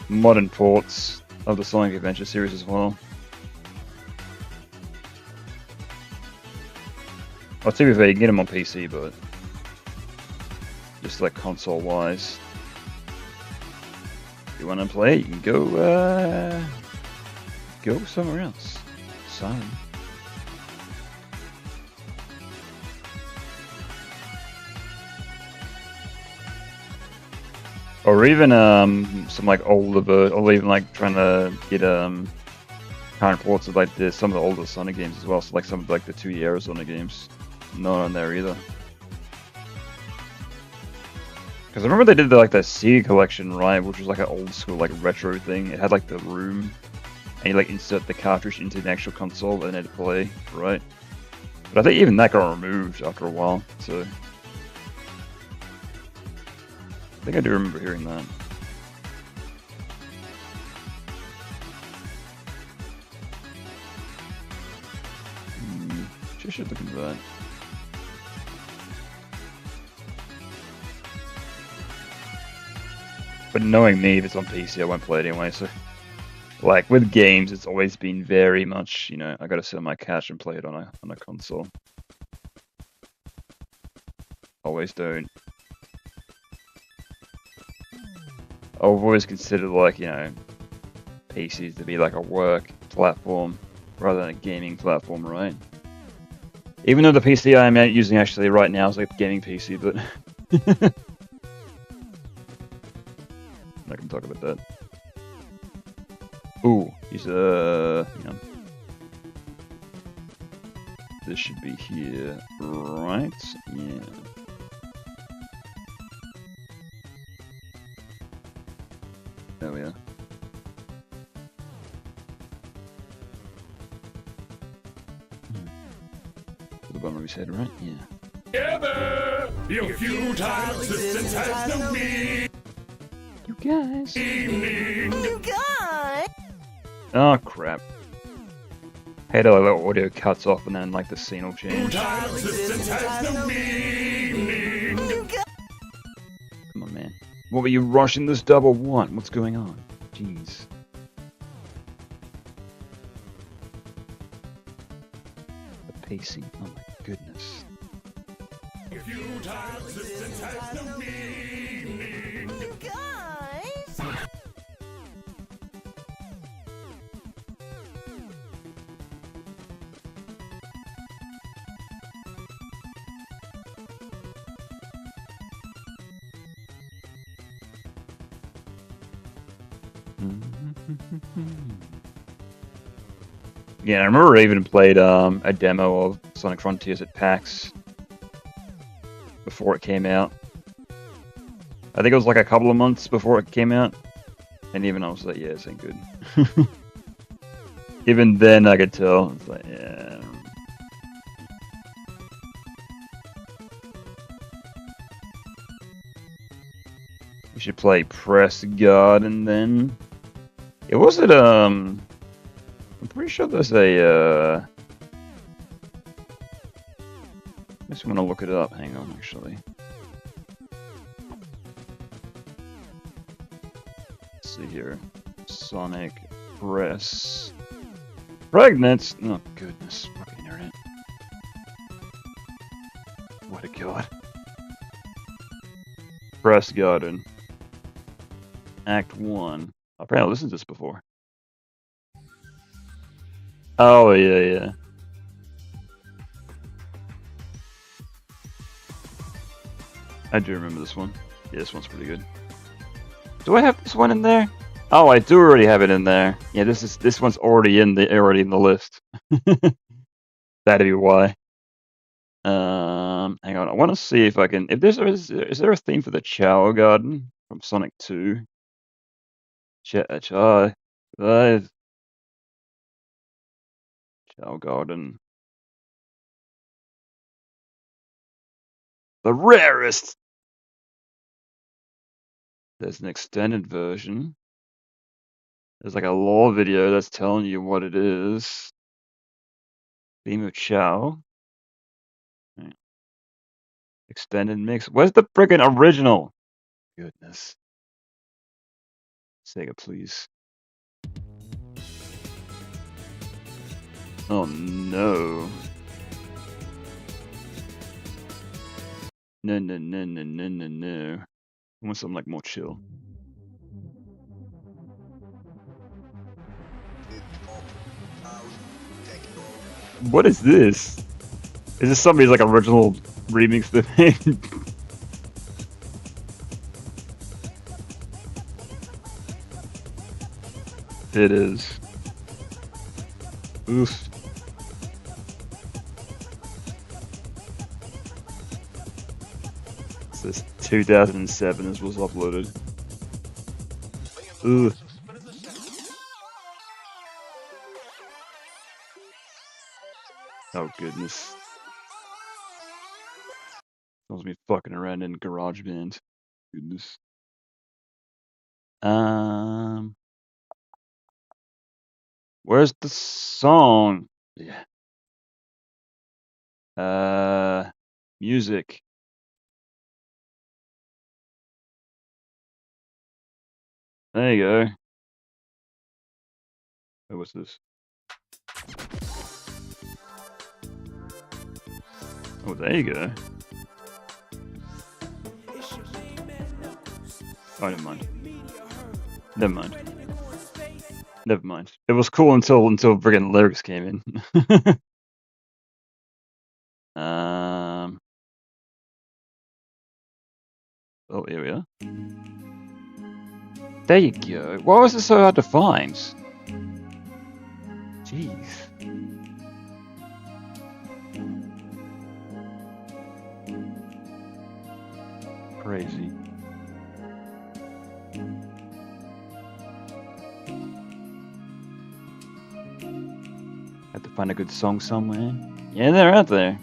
modern ports of the Sonic Adventure series as well. Well, to be fair, you can get them on PC, but just like console-wise, if you want to play it, you can go somewhere else. Sorry. Or even some like older, or even like trying to get current ports of like some of the older Sonic games as well. So like some of like the 2D era Sonic games, not on there either. Because I remember they did like the Sega collection, right, which was like an old school like retro thing. It had like the room, and you like insert the cartridge into the actual console and it'd play, right? But I think even that got removed after a while. So. I think I do remember hearing that. Just should look into that. But knowing me, if it's on PC, I won't play it anyway, so... Like, with games, it's always been very much, you know, I gotta sit on my couch and play it on a console. Always don't. I've always considered, like, you know, PCs to be like a work platform rather than a gaming platform, right? Even though the PC I'm using actually right now is like a gaming PC, but I can talk about that. Ooh, he's you know, this should be here, right? Yeah. There we are. The bottom of his head, right? Yeah. Together, your futile existence has no meaning. You guys. You guys! Oh crap. Hate how the audio cuts off and then like the scene will change. Futile existence has no meaning. Come on, man. What were you rushing this double one? What's going on? Jeez. The pacing. Oh my goodness. Futile existence has no meaning. You guys! Yeah, I remember I even played a demo of Sonic Frontiers at PAX before it came out. I think it was like a couple of months before it came out, and even I was like, yeah, this ain't good. Even then, I could tell. It's like, yeah. We should play Press Garden then. It wasn't I'm pretty sure there's a I just want to look it up. Hang on, actually. Let's see here. Sonic Press. Pregnant? Oh, goodness. Fucking internet. What a god. Press Garden. Act 1. Apparently I listened to this before. Oh, yeah. I do remember this one. Yeah, this one's pretty good. Do I have this one in there? Oh, I do already have it in there. Yeah, this one's already in the list. That'd be why. Hang on. I want to see if I can. If is there a theme for the Chao Garden from Sonic 2? Chao Garden. The rarest. There's an extended version. There's like a lore video that's telling you what it is. Theme of Chao. Right. Extended mix. Where's the friggin' original? Goodness. Sega, please. Oh no. No. I want something like more chill. What is this? Is this somebody's like original remix they made? It is. Oof. This 2007 as was uploaded. Ugh. Oh goodness. That was me fucking around in GarageBand. Goodness. Where's the song? Yeah. Music. There you go. Oh, what's this? Oh, there you go. Oh, never mind. Never mind. It was cool until friggin' lyrics came in. Oh, here we are. There you go. Why was it so hard to find? Jeez. Crazy. Have to find a good song somewhere. Yeah, they're out there.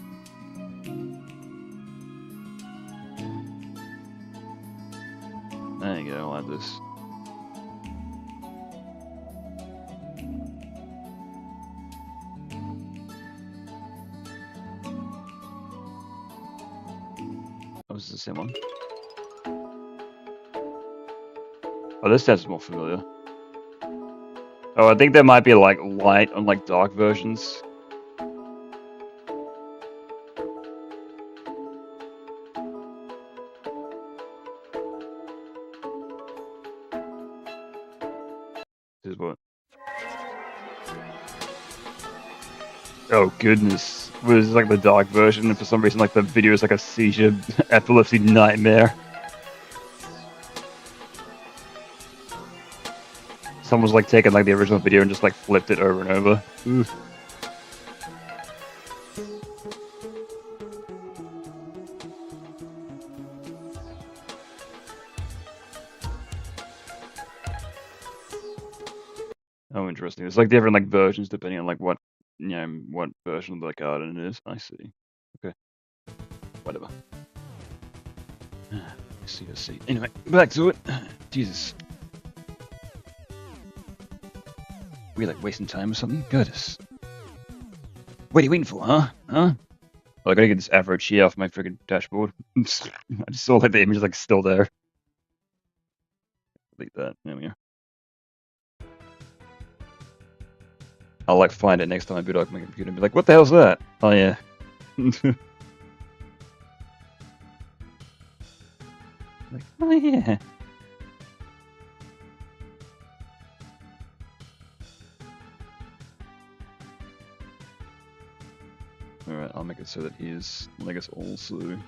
There you go, I'll add this. Oh, this is the same one. Oh, this sounds more familiar. Oh, I think there might be like light and like dark versions. This is what? Oh goodness. This is like the dark version, and for some reason like the video is like a seizure epilepsy nightmare. someone's like taken like the original video and just like flipped it over and over. Ooh. Oh, interesting. It's like different like versions depending on like what what version of the garden it is. I see. Okay. Whatever. I see. Anyway, back to it. Jesus. We like wasting time or something? Goodness. What are you waiting for, huh? Huh? Oh, I gotta get this Afro Chi off my freaking dashboard. I just saw like the image like still there. Delete that. There we go. I'll like find it next time I boot up my computer and be like, what the hell's that? Oh yeah. Like, oh yeah. Alright, I'll make it so that he is, I guess, also...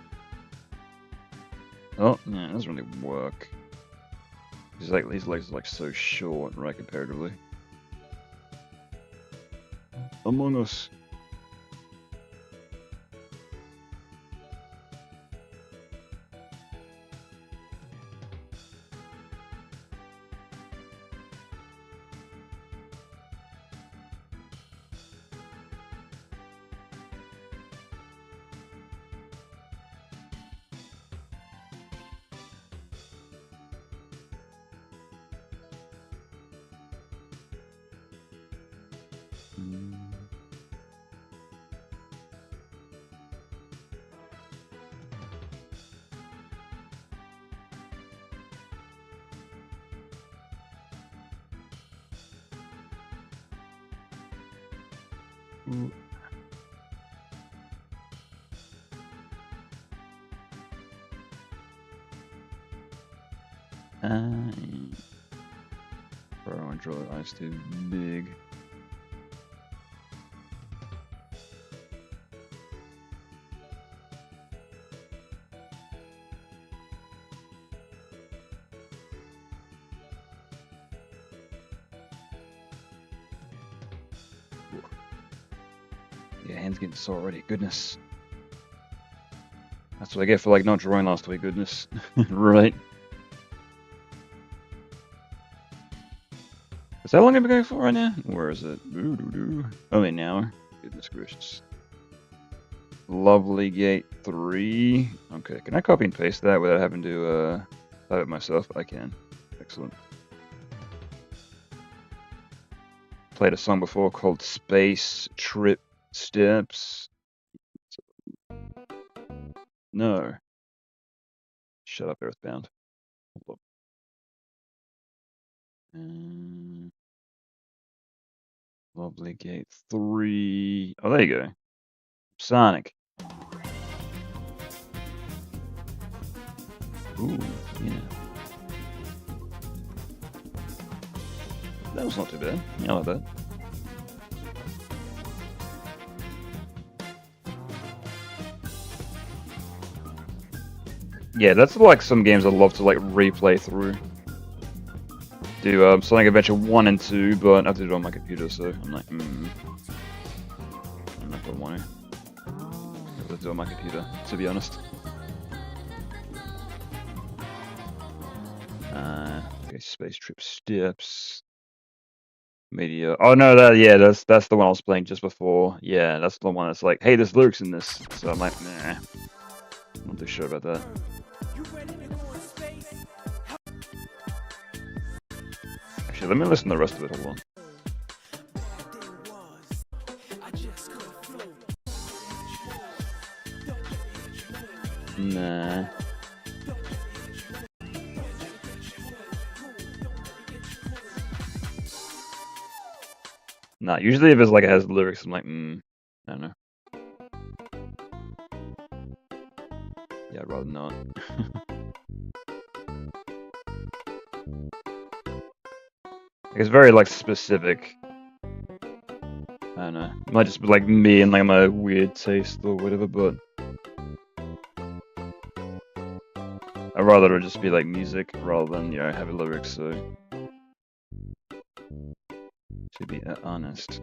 Oh, yeah, it doesn't really work. His legs are like so short, right, comparatively. Among Us. Bro, I draw the eyes too big. Yeah, hands getting sore already. Goodness. That's what I get for like not drawing last week. Goodness. Right. Is that how long I've been going for right now? Where is it? Only an hour. Goodness gracious. Lovely Gate 3. Okay, can I copy and paste that without having to type it myself? I can. Excellent. Played a song before called Space Trip Steps. No. Shut up, Earthbound. Hold up. Lovely Gate 3. Oh, there you go. Sonic. Ooh, yeah. That was not too bad. Yeah, I like that. Yeah, that's like some games I'd love to like replay through. Do Sonic Adventure 1 and 2, but I have to do it on my computer, so I'm like, I'm not gonna want to. I have to do it on my computer, to be honest. Okay, Space Trip Steps. Media. Oh no, that's the one I was playing just before. Yeah, that's the one that's like, hey, there's lyrics in this. So I'm like, nah, I'm not too sure about that. Actually, let me listen to the rest of it. Hold on. Nah. Nah, usually if it's like it has lyrics, I'm like, I don't know. Yeah, I'd rather not. It's very like specific. I don't know. It might just be like me and like my weird taste or whatever, but I'd rather it just be like music rather than, you know, heavy lyrics, so To be honest.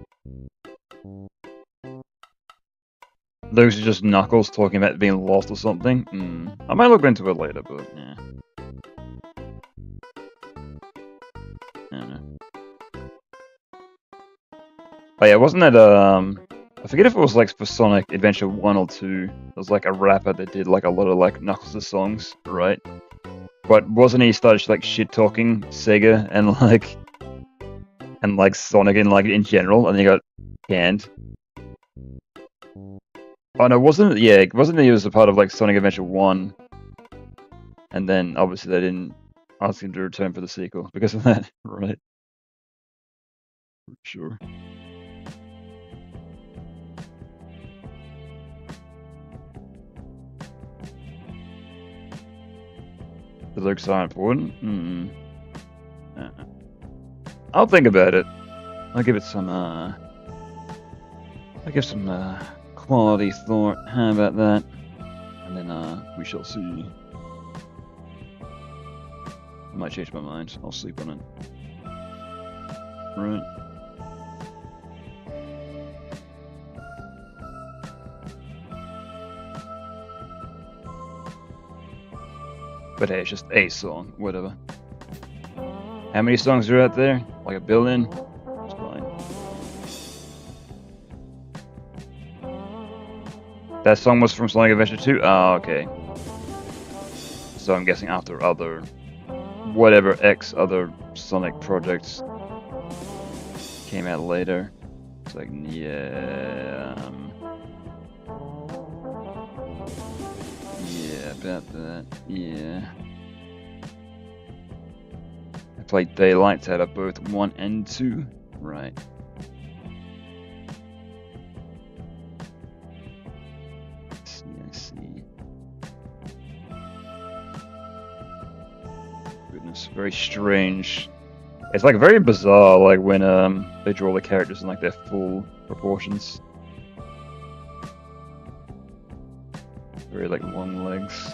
Those are just Knuckles talking about being lost or something. I might look into it later, but yeah. I don't know. Oh yeah, wasn't it, I forget if it was like for Sonic Adventure 1 or 2, there was like a rapper that did like a lot of like Knuckles' songs, right? But wasn't he started like shit-talking Sega and like Sonic and like in general, and he got canned? Oh no, wasn't it? Yeah, wasn't he was a part of like Sonic Adventure 1, and then obviously they didn't ask him to return for the sequel because of that, right? Sure. The looks are important? I'll think about it. I'll give it some, I'll give some, quality thought. How about that? And then, we shall see. I might change my mind. I'll sleep on it. Right. But hey, it's just a song, whatever. How many songs are out there? Like a billion? It's fine. That song was from Sonic Adventure 2? Oh, okay. So I'm guessing after other... whatever X other Sonic projects came out later. It's like, yeah... yeah, about that. Yeah. I played Daylight out of both 1 and 2. Right. I see. Goodness, very strange. It's like very bizarre, like when they draw the characters in like their full proportions. Very like long legs.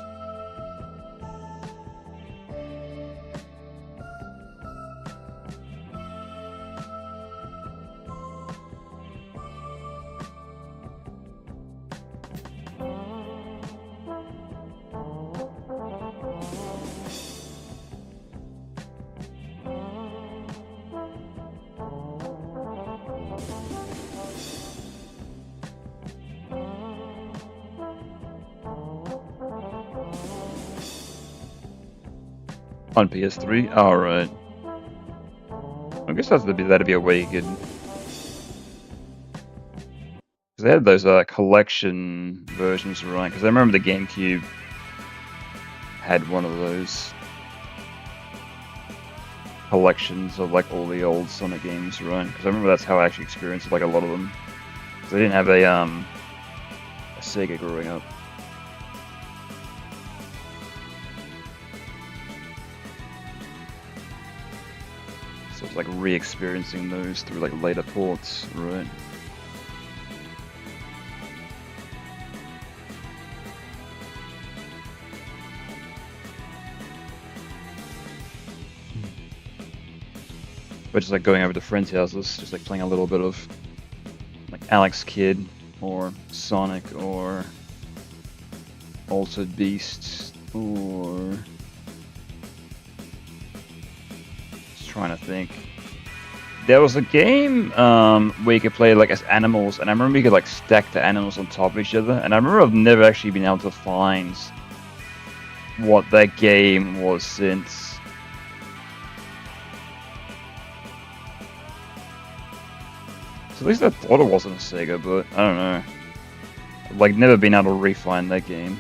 On PS3? Alright. I guess that'd be a way you could... Because they had those collection versions, right? Because I remember the GameCube had one of those collections of like all the old Sonic games, right? Because I remember that's how I actually experienced like a lot of them. Because I didn't have a Sega growing up. So it's like re-experiencing those through like later ports, right? But just like going over to friends' houses, just like playing a little bit of like Alex Kidd or Sonic or Altered Beasts or just trying to think. There was a game where you could play like as animals, and I remember you could like stack the animals on top of each other, and I remember I've never actually been able to find what that game was since. So at least I thought it wasn't a Sega, but I don't know. I've like never been able to re-find that game.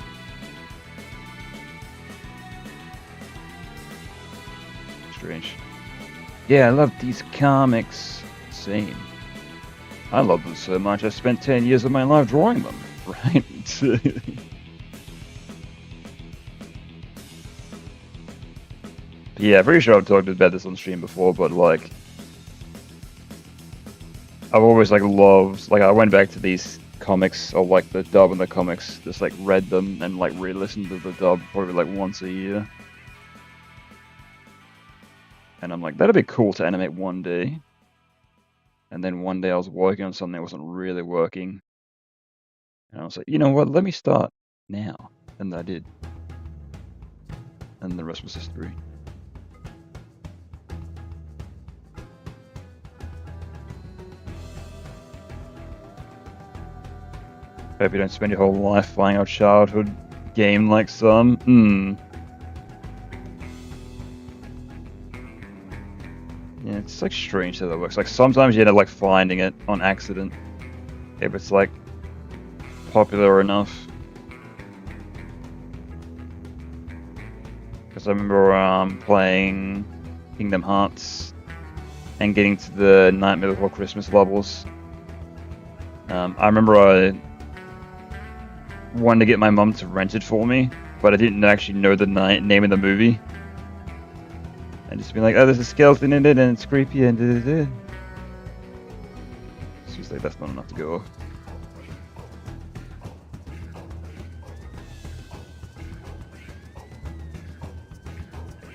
Strange. Yeah, I love these comics. Same. I love them so much I spent 10 years of my life drawing them, right? Yeah, pretty sure I've talked about this on stream before, but like... I've always like loved, like I went back to these comics, or like the dub and the comics, just like read them and like re-listened to the dub probably like once a year. And I'm like, that'd be cool to animate one day. And then one day I was working on something that wasn't really working. And I was like, you know what, let me start now. And I did. And the rest was history. Hope you don't spend your whole life playing a childhood game like some. Yeah, it's like strange how that works. Like sometimes you end up like finding it on accident if it's like popular enough. Because I remember playing Kingdom Hearts and getting to the Nightmare Before Christmas levels. I remember I wanted to get my mum to rent it for me, but I didn't actually know the name of the movie. And just being like, oh, there's a skeleton in it and it's creepy and da-da-da. She's like, that's not enough to go off.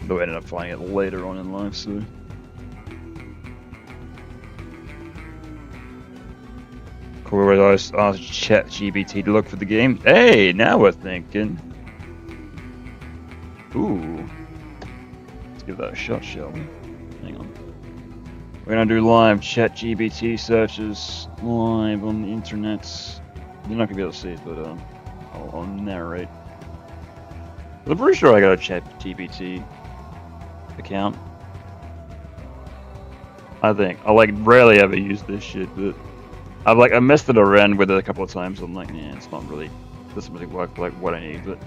Though I ended up finding it later on in life, so. Cool, where I asked ChatGPT to look for the game. Hey, now we're thinking. Ooh. Let's give that a shot, shall we? Hang on. We're gonna do live ChatGPT searches live on the internet. You're not gonna be able to see it, but I'll narrate. I'm pretty sure I got a ChatGPT account. I think. I like rarely ever use this shit, but I messed it around with it a couple of times. I'm like, yeah, it's not really, doesn't really work like what I need, but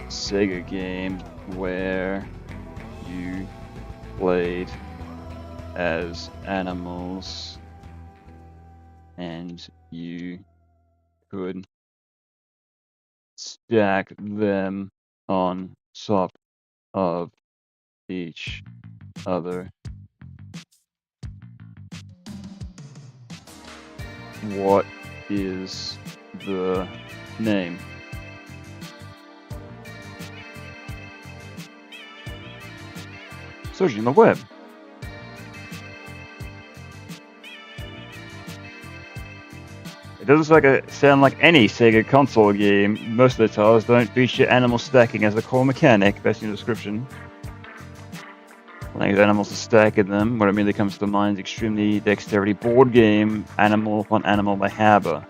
Sega game where you played as animals and you could stack them on top of each other. What is the name? Searching the web. It doesn't sound like any Sega console game. Most of the titles don't feature animal stacking as a core mechanic, based on the description. Playing with animals to stack in them, what immediately comes to mind is extremely dexterity board game, Animal Upon Animal by Haber.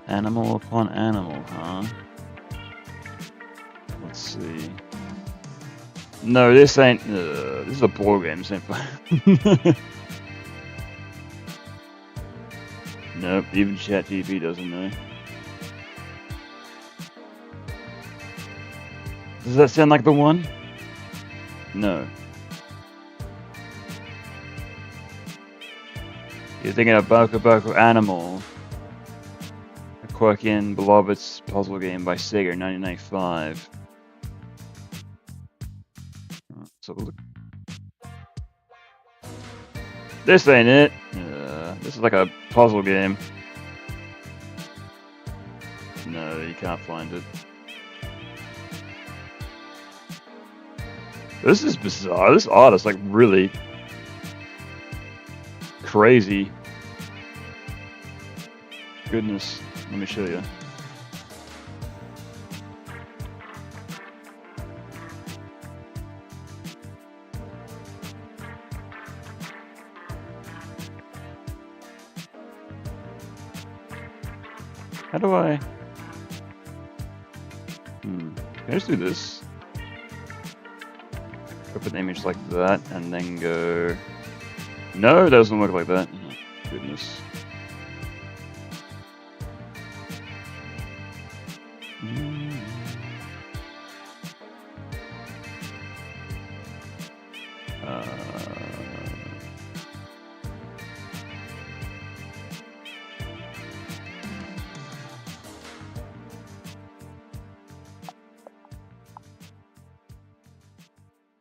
Animal Upon Animal, huh? Let's see. No, this ain't. This is a board game. This ain't fun. Nope, even ChatGPT doesn't know. Does that sound like the one? No. You're thinking of Boko Boko Animal, a quirky and beloved puzzle game by Sega in 1995. Let's have a look. This ain't it. This is like a puzzle game. No, you can't find it. This is bizarre. This art is like really crazy. Goodness, let me show you. How do I? Can I just do this? Open the image like that, and then go... No, it doesn't look like that. Oh, goodness.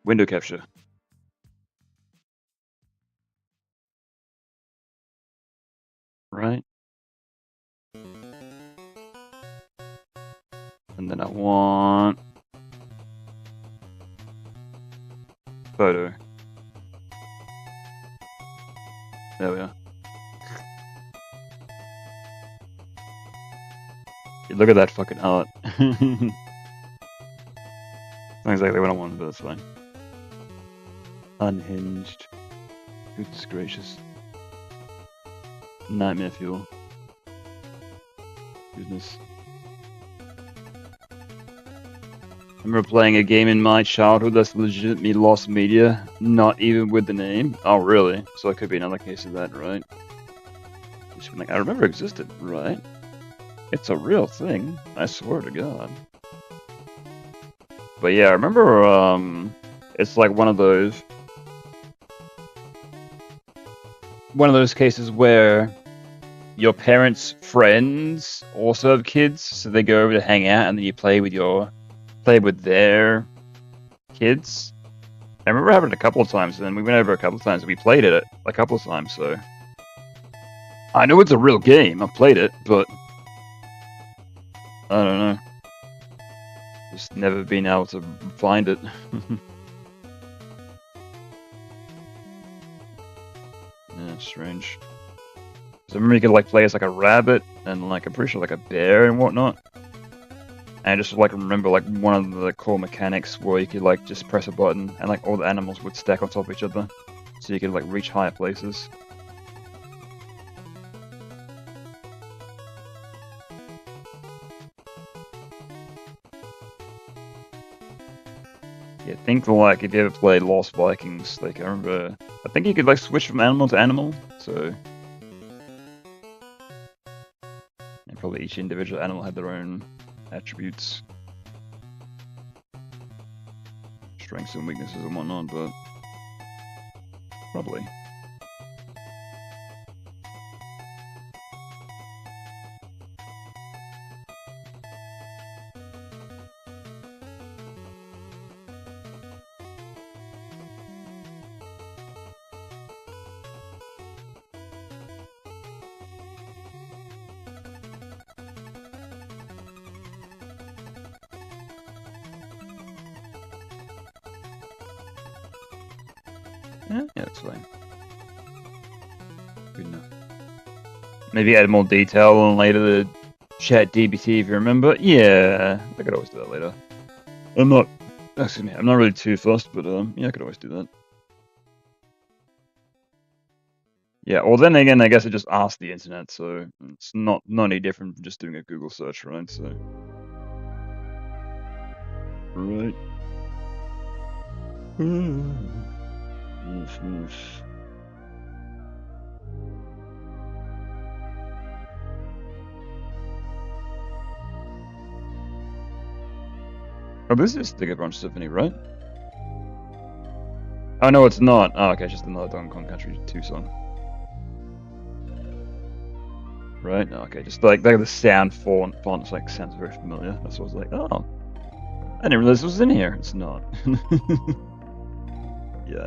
Window capture. Right. And And then I want photo. There we are. Yeah, look at that fucking art. Not exactly what I want, but that's fine. Unhinged. Goodness gracious. Nightmare fuel. Goodness. I remember playing a game in my childhood that's legitimately lost media, not even with the name. Oh, really? So it could be another case of that, right? Just like, I remember it existed, right? It's a real thing. I swear to God. But yeah, I remember, it's like one of those cases where your parents' friends also have kids, so they go over to hang out, and then you play with their kids. I remember having it a couple of times, and then we went over a couple of times, and we played it a couple of times, so... I know it's a real game, I've played it, but... I don't know. Just never been able to find it. Yeah, strange. So I remember you could like play as like a rabbit, and like I'm pretty sure like a bear and whatnot. And I just like remember like one of the core mechanics where you could like just press a button and like all the animals would stack on top of each other, so you could like reach higher places. Yeah, think like if you ever played Lost Vikings, like I think you could like switch from animal to animal, so and probably each individual animal had their own attributes, strengths and weaknesses and whatnot, but probably. Yeah, that's fine. Good enough. Maybe add more detail on later the chat DBT if you remember. Yeah, I could always do that later. I'm not really too fussed, but yeah, I could always do that. Yeah, well then again, I guess I just asked the internet, so it's not any different from just doing a Google search, right? So, right. Yes. Oh, this is Sticker Bunch Symphony, right? Oh, no, it's not. Oh, okay, it's just another Donkey Kong Country 2 song. Right? No, okay, just like the sound font like sounds very familiar. That's what I was like, oh. I didn't realize this was in here. It's not. Yeah.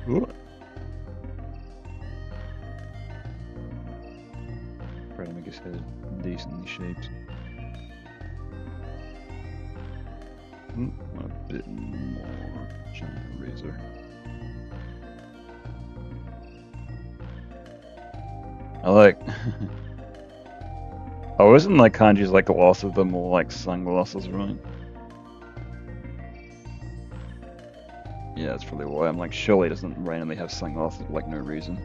Ooh. Try to make his head decently shaped. A bit more giant razor. I like. Oh, isn't like kanji's like lots of them more like sunglasses, right? Yeah, that's probably why. I'm like, surely it doesn't randomly have sunglasses for like no reason.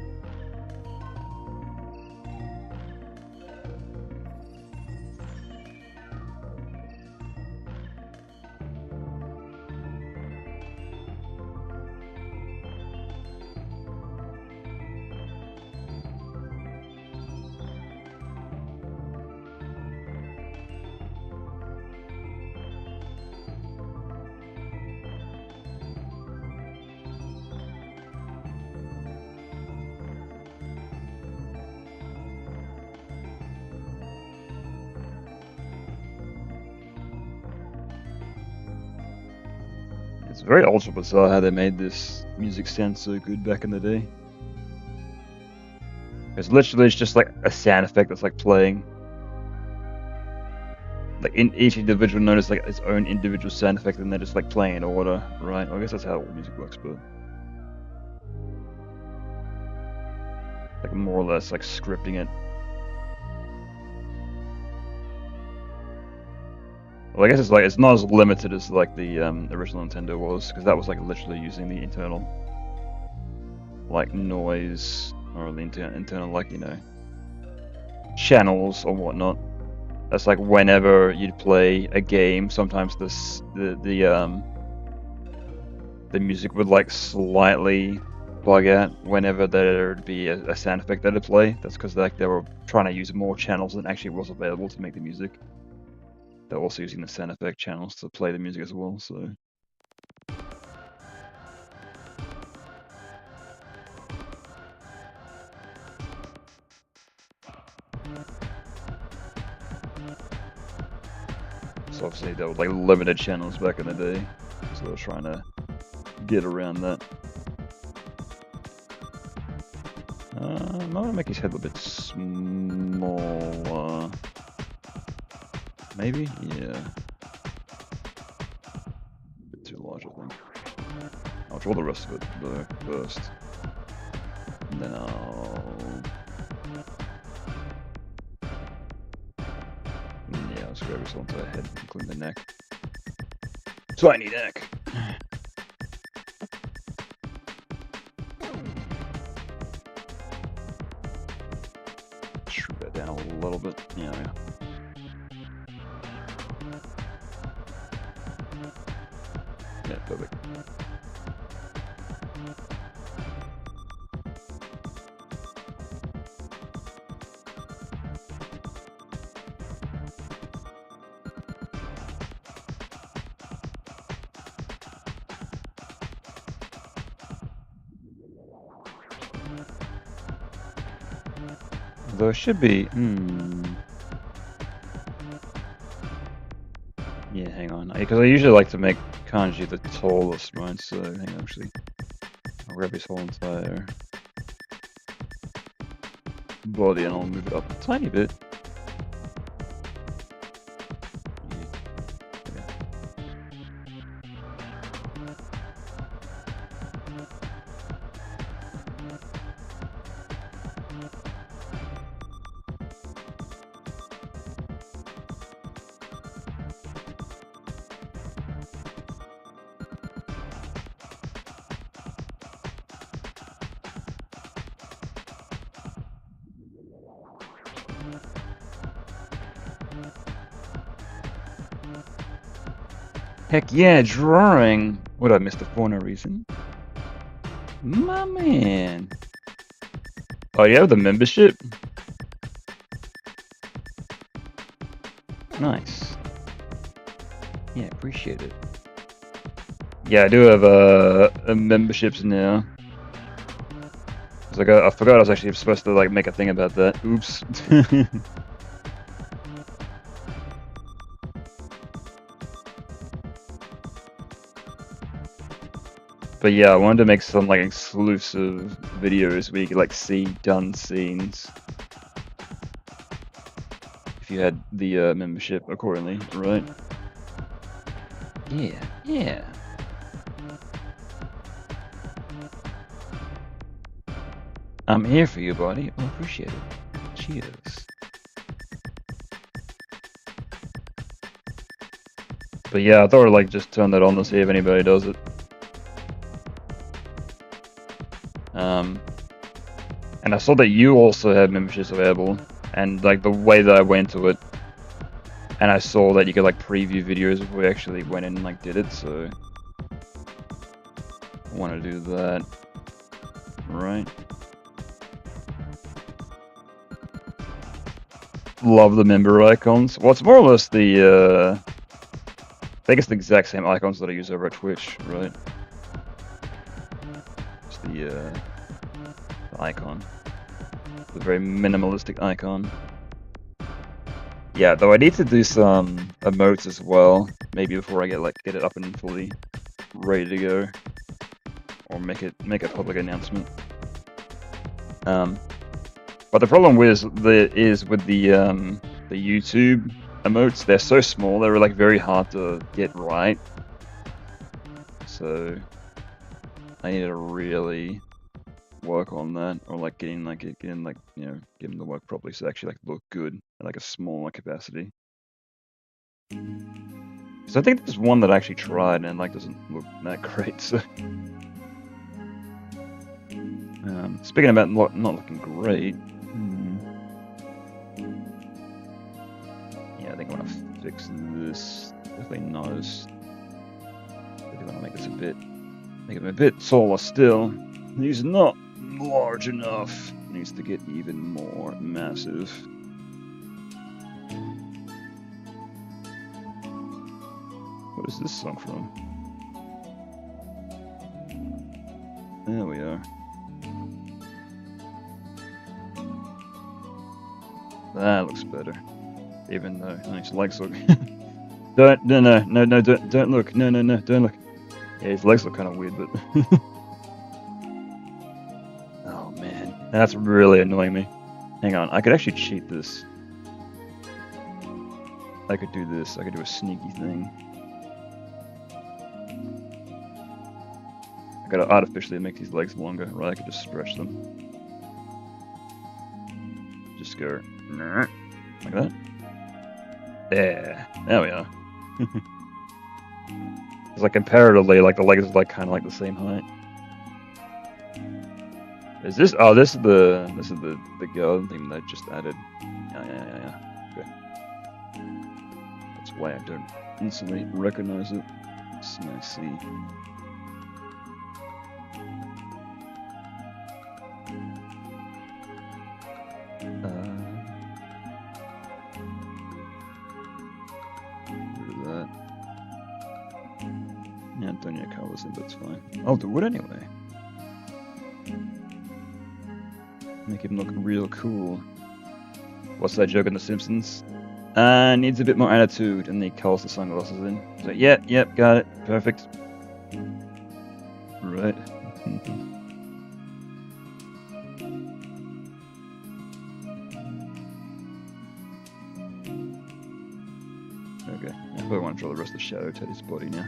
It's very ultra bizarre how they made this music sound so good back in the day. It's literally just like a sound effect that's like playing. Like in each individual note is like its own individual sound effect, and they're just like playing in order, right? I guess that's how all music works, but like more or less like scripting it. Well, I guess it's like it's not as limited as like the original Nintendo was, because that was like literally using the internal like noise or the internal like, you know, channels or whatnot. That's like whenever you'd play a game, sometimes the music would like slightly bug out whenever there'd be a sound effect that'd play. That's because like they were trying to use more channels than actually was available to make the music. They're also using the sound effect channels to play the music as well, so. So obviously there were like limited channels back in the day, so they were trying to get around that. I'm gonna make his head a bit smaller. Maybe? Yeah. A bit too large, I think. I'll draw the rest of it though first. And then yeah, I'll just grab this onto the head, including the neck. Tiny neck! Shrink that down a little bit. Yeah. Yeah, perfect. Though it should be, yeah, hang on. Because I usually like to make Kanji the tallest, right? So, hang on, actually. I'll grab his whole entire body and I'll move it up a tiny bit. Heck yeah, drawing! What, I missed it for no reason? My man! Oh, you have the membership? Nice. Yeah, appreciate it. Yeah, I do have memberships now. Like I forgot I was actually supposed to like make a thing about that. Oops. But yeah, I wanted to make some like exclusive videos where you could like see done scenes if you had the membership accordingly, right? Yeah, yeah. I'm here for you, buddy. I appreciate it. Cheers. But yeah, I thought I'd like just turn that on to see if anybody does it. And I saw that you also had memberships available, and like the way that I went to it, and I saw that you could like preview videos before we actually went in and like did it, so I want to do that, right? Love the member icons. Well, it's more or less the I think it's the exact same icons that I use over at Twitch, right? It's the icon. The very minimalistic icon. Yeah, though I need to do some emotes as well, maybe before I get it up and fully ready to go, or make a public announcement. But the problem with the YouTube emotes, they're so small, they're like very hard to get right. So I need to really work on that, or like getting them to work properly, so they actually like look good at like a smaller capacity. So I think there's one that I actually tried and like doesn't look that great. So speaking about not looking great, yeah, I think I want to fix this. Definitely noticed. I do want to make this make it a bit taller still. He's not large enough. Needs to get even more massive. What is this song from? There we are. That looks better. Even though his legs look don't look. No, don't look. Yeah, his legs look kind of weird, but oh man, that's really annoying me. Hang on, I could actually cheat this. I could do this. I could do a sneaky thing. I gotta artificially make these legs longer, right? I could just stretch them. Just go like that. There we are. It's like comparatively, like the legs are like kind of like the same height. Is this? Oh, this is the girl thing that I just added. Yeah. Okay. That's why I don't instantly recognize it. I see. Antonio Carlos in, that's fine. I'll do it anyway. Make him look real cool. What's that joke in The Simpsons? Needs a bit more attitude, and he calls the sunglasses in. So, yep, got it. Perfect. Right. Okay, I probably want to draw the rest of the shadow to his body now.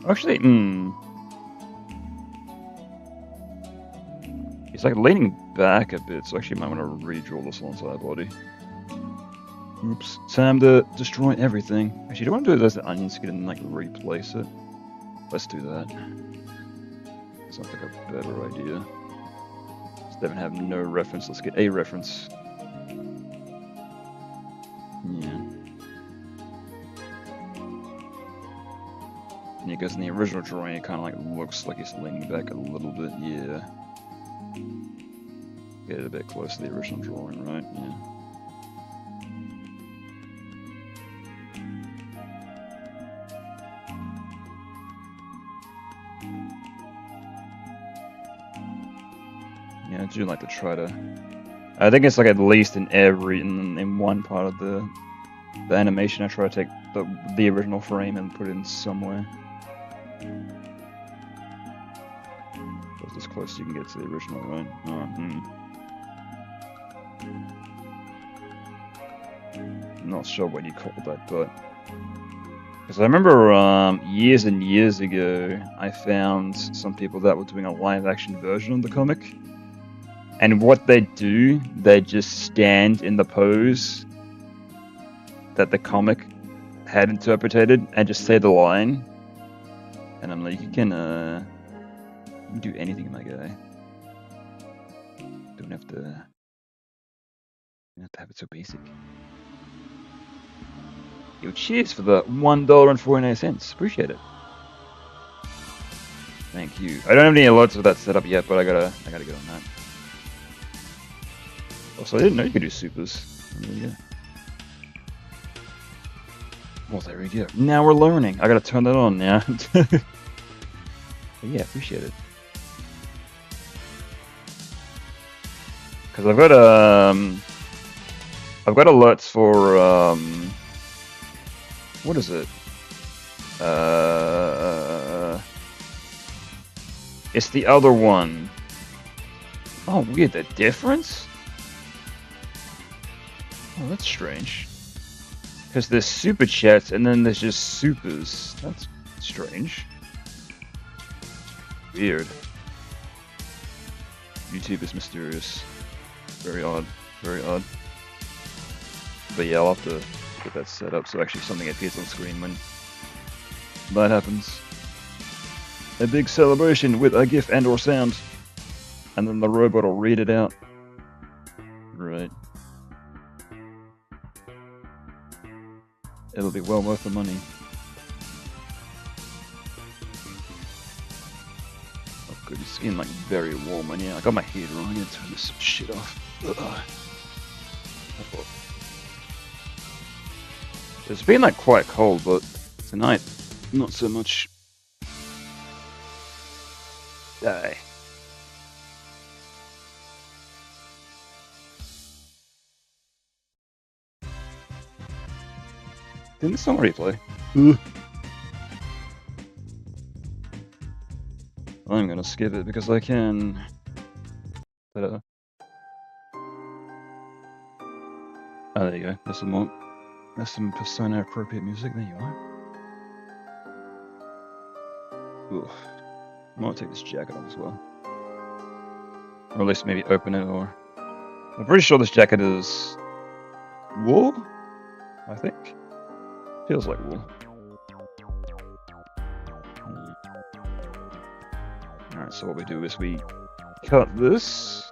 Actually, he's like leaning back a bit, so actually I might want to redraw this entire body. Oops, time to destroy everything. Actually, do I want to do those onions and like replace it? Let's do that. Sounds like a better idea. Instead of having no reference, let's get a reference. Yeah. Yeah, because in the original drawing, it kind of like looks like he's leaning back a little bit. Yeah. Get it a bit close to the original drawing, right? Yeah. Yeah, I do like to try to. I think it's like at least in one part of the animation, I try to take the original frame and put it in somewhere. That's as close as you can get to the original, right? I'm not sure what you call that, but because I remember years and years ago, I found some people that were doing a live-action version of the comic, and what they do, they just stand in the pose that the comic had interpreted and just say the line. And I'm like, you can do anything, my guy. Don't have to have it so basic. Yo, cheers for the $1.49. Appreciate it. Thank you. I don't have any alerts of that set up yet, but I gotta get on that. Also, I didn't know you could do supers. There you go. Well, there we go. Now we're learning. I gotta turn that on now. Yeah, appreciate it. Because I've got alerts for what is it? It's the other one. Oh, weird, the difference? Oh, that's strange. Because there's super chats and then there's just supers. That's strange. Weird. YouTube is mysterious. Very odd. Very odd. But yeah, I'll have to get that set up so actually something appears on screen when that happens. A big celebration with a GIF and or sound. And then the robot will read it out. Right. It'll be well worth the money. Oh good, it's getting like very warm and yeah, I got my heater on, I'm gonna turn this shit off. It's been like quite cold, but tonight, not so much. Die. Didn't the song already play? I'm gonna skip it because I can. Oh, there you go. There's some more. There's some Persona appropriate music. There you are. Ooh. I might take this jacket off as well. Or at least maybe open it, or... I'm pretty sure this jacket is... wool? I think. Feels like wool. Alright, so what we do is we cut this.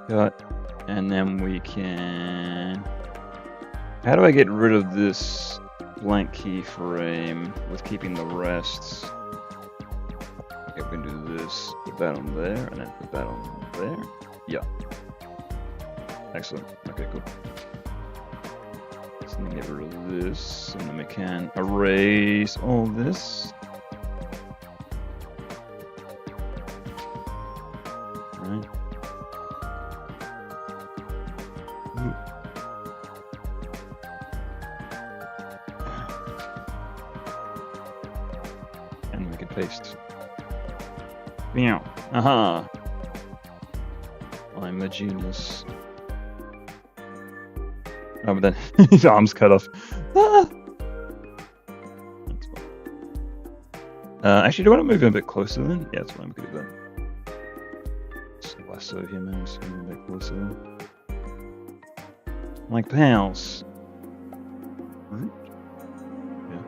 Cut. And then we can... How do I get rid of this blank keyframe with keeping the rest? Okay, we can do this, put that on there, and then put that on there. Yeah. Excellent. Okay, cool. So then get rid of this, and then we can erase all this. Right. And we can paste. Meow. Aha. I'm a genius. Oh, but then his arm's cut off. Ah! That's fine. Actually, do I want to move him a bit closer then? Yeah, that's fine. We could do that. Just lasso him and just move him a bit closer. Like pals. Right? Yeah.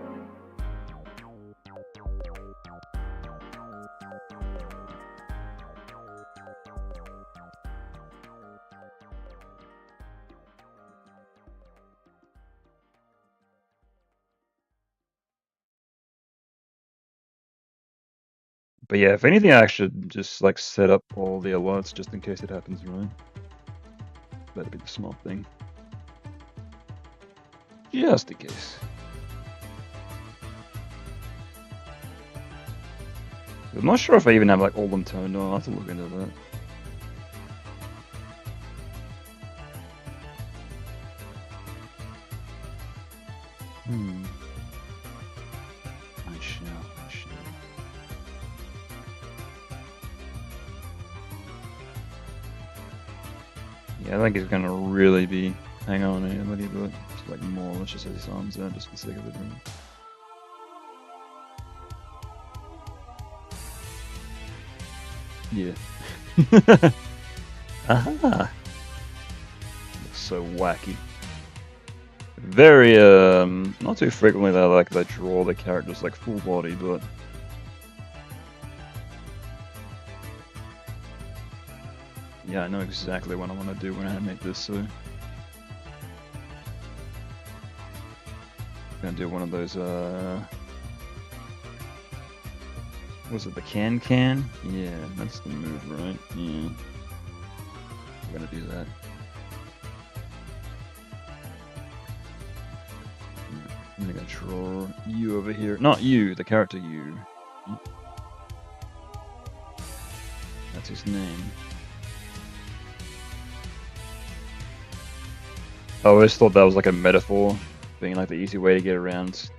But yeah, if anything, I should just like set up all the alerts just in case it happens, right? That'd be the small thing. Just in case. I'm not sure if I even have like all them turned on. I'll have to look into that. I shall. Yeah, I think he's gonna really be. Hang on here, let me do it. Just like more, let's just have his arms out just for the sake of it. Right? Yeah. Aha! Looks so wacky. Very, not too frequently that I like they draw the characters like full body, but... Yeah, I know exactly what I want to do when I make this, so... I'm gonna do one of those, was it the can? Yeah, that's the move, right? Yeah. I'm gonna do that. I'm gonna draw you over here. Not you, the character you. That's his name. I always thought that was like a metaphor, being like the easy way to get around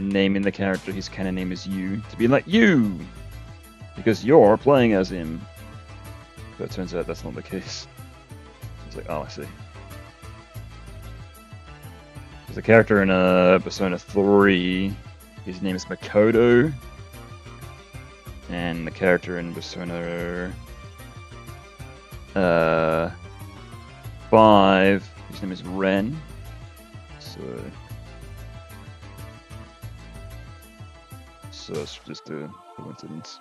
naming the character his canon name is you to be like you, because you're playing as him. But it turns out that's not the case. It's like, oh, I see. There's a character in Persona 3. His name is Makoto. And the character in Persona 5, his name is Ren. So it's just a coincidence.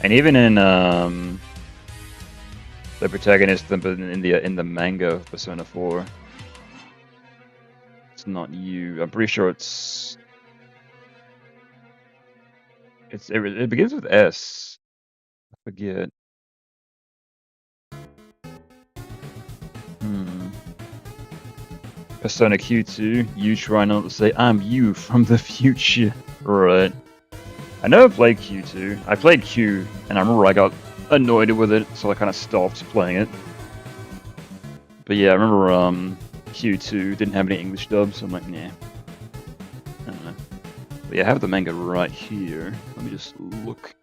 And even in the protagonist in the manga of Persona 4, it's not you. I'm pretty sure it begins with S. I forget. Persona Q2, you try not to say I'm you from the future. Right. I never played Q2. I played Q, and I remember I got annoyed with it, so I kind of stopped playing it. But yeah, I remember Q2 didn't have any English dub, so I'm like, nah. I don't know. But yeah, I have the manga right here. Let me just look.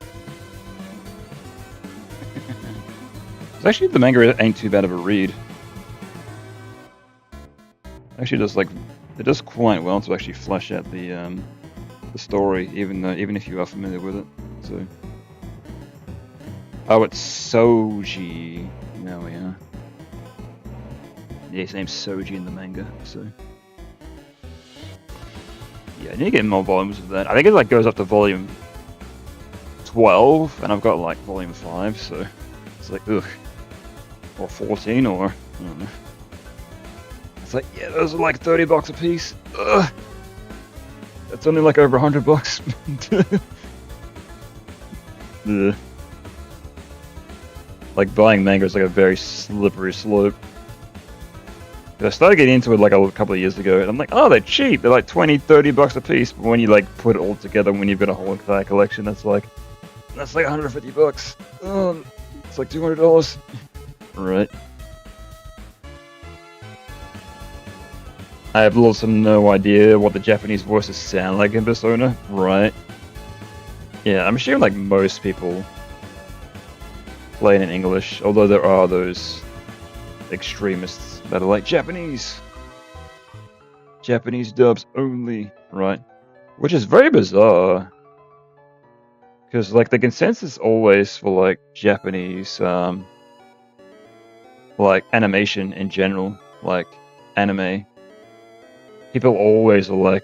Actually, the manga ain't too bad of a read. Actually, it does quite well to actually flesh out the story, even if you are familiar with it. So, oh, it's Soji. There we are. Yeah, his name's Soji in the manga. So, yeah, I need to get more volumes of that. I think it goes up to volume 12, and I've got volume 5. So it's like ugh, or 14, or I don't know. It's like, yeah, those are like $30 a piece. Ugh. That's only like over $100. Ugh. Like buying manga is like a very slippery slope. I started getting into it like a couple of years ago, and I'm like, oh, they're cheap. They're like $20-30 a piece. But when you put it all together, when you've got a whole entire collection, that's like $150. It's like $200. Right. I have little to no idea what the Japanese voices sound like in Persona, right? Yeah, I'm assuming most people play it in English, although there are those extremists that are like Japanese dubs only, right? Which is very bizarre, because the consensus always for Japanese animation in general, anime. People always are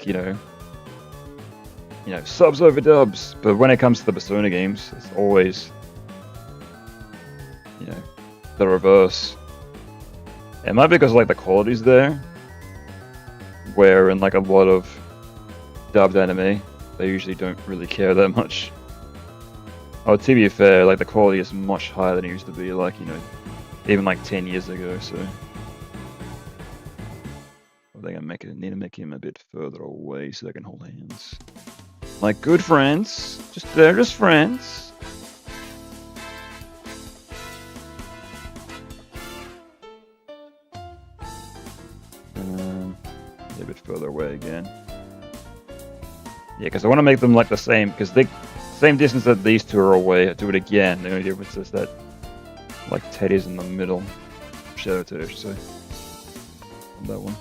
subs over dubs, but when it comes to the Persona games, it's always, the reverse. It might be because the quality's there, where in a lot of dubbed anime, they usually don't really care that much. Oh, to be fair, the quality is much higher than it used to be, even 10 years ago, so. I think I need to make him a bit further away so they can hold hands. Like good friends. They're just friends. A bit further away again. Yeah, because I want to make them the same, because they same distance that these two are away. Do it again. The only difference is that Teddy's in the middle. Shadow Teddy, I should say. That one.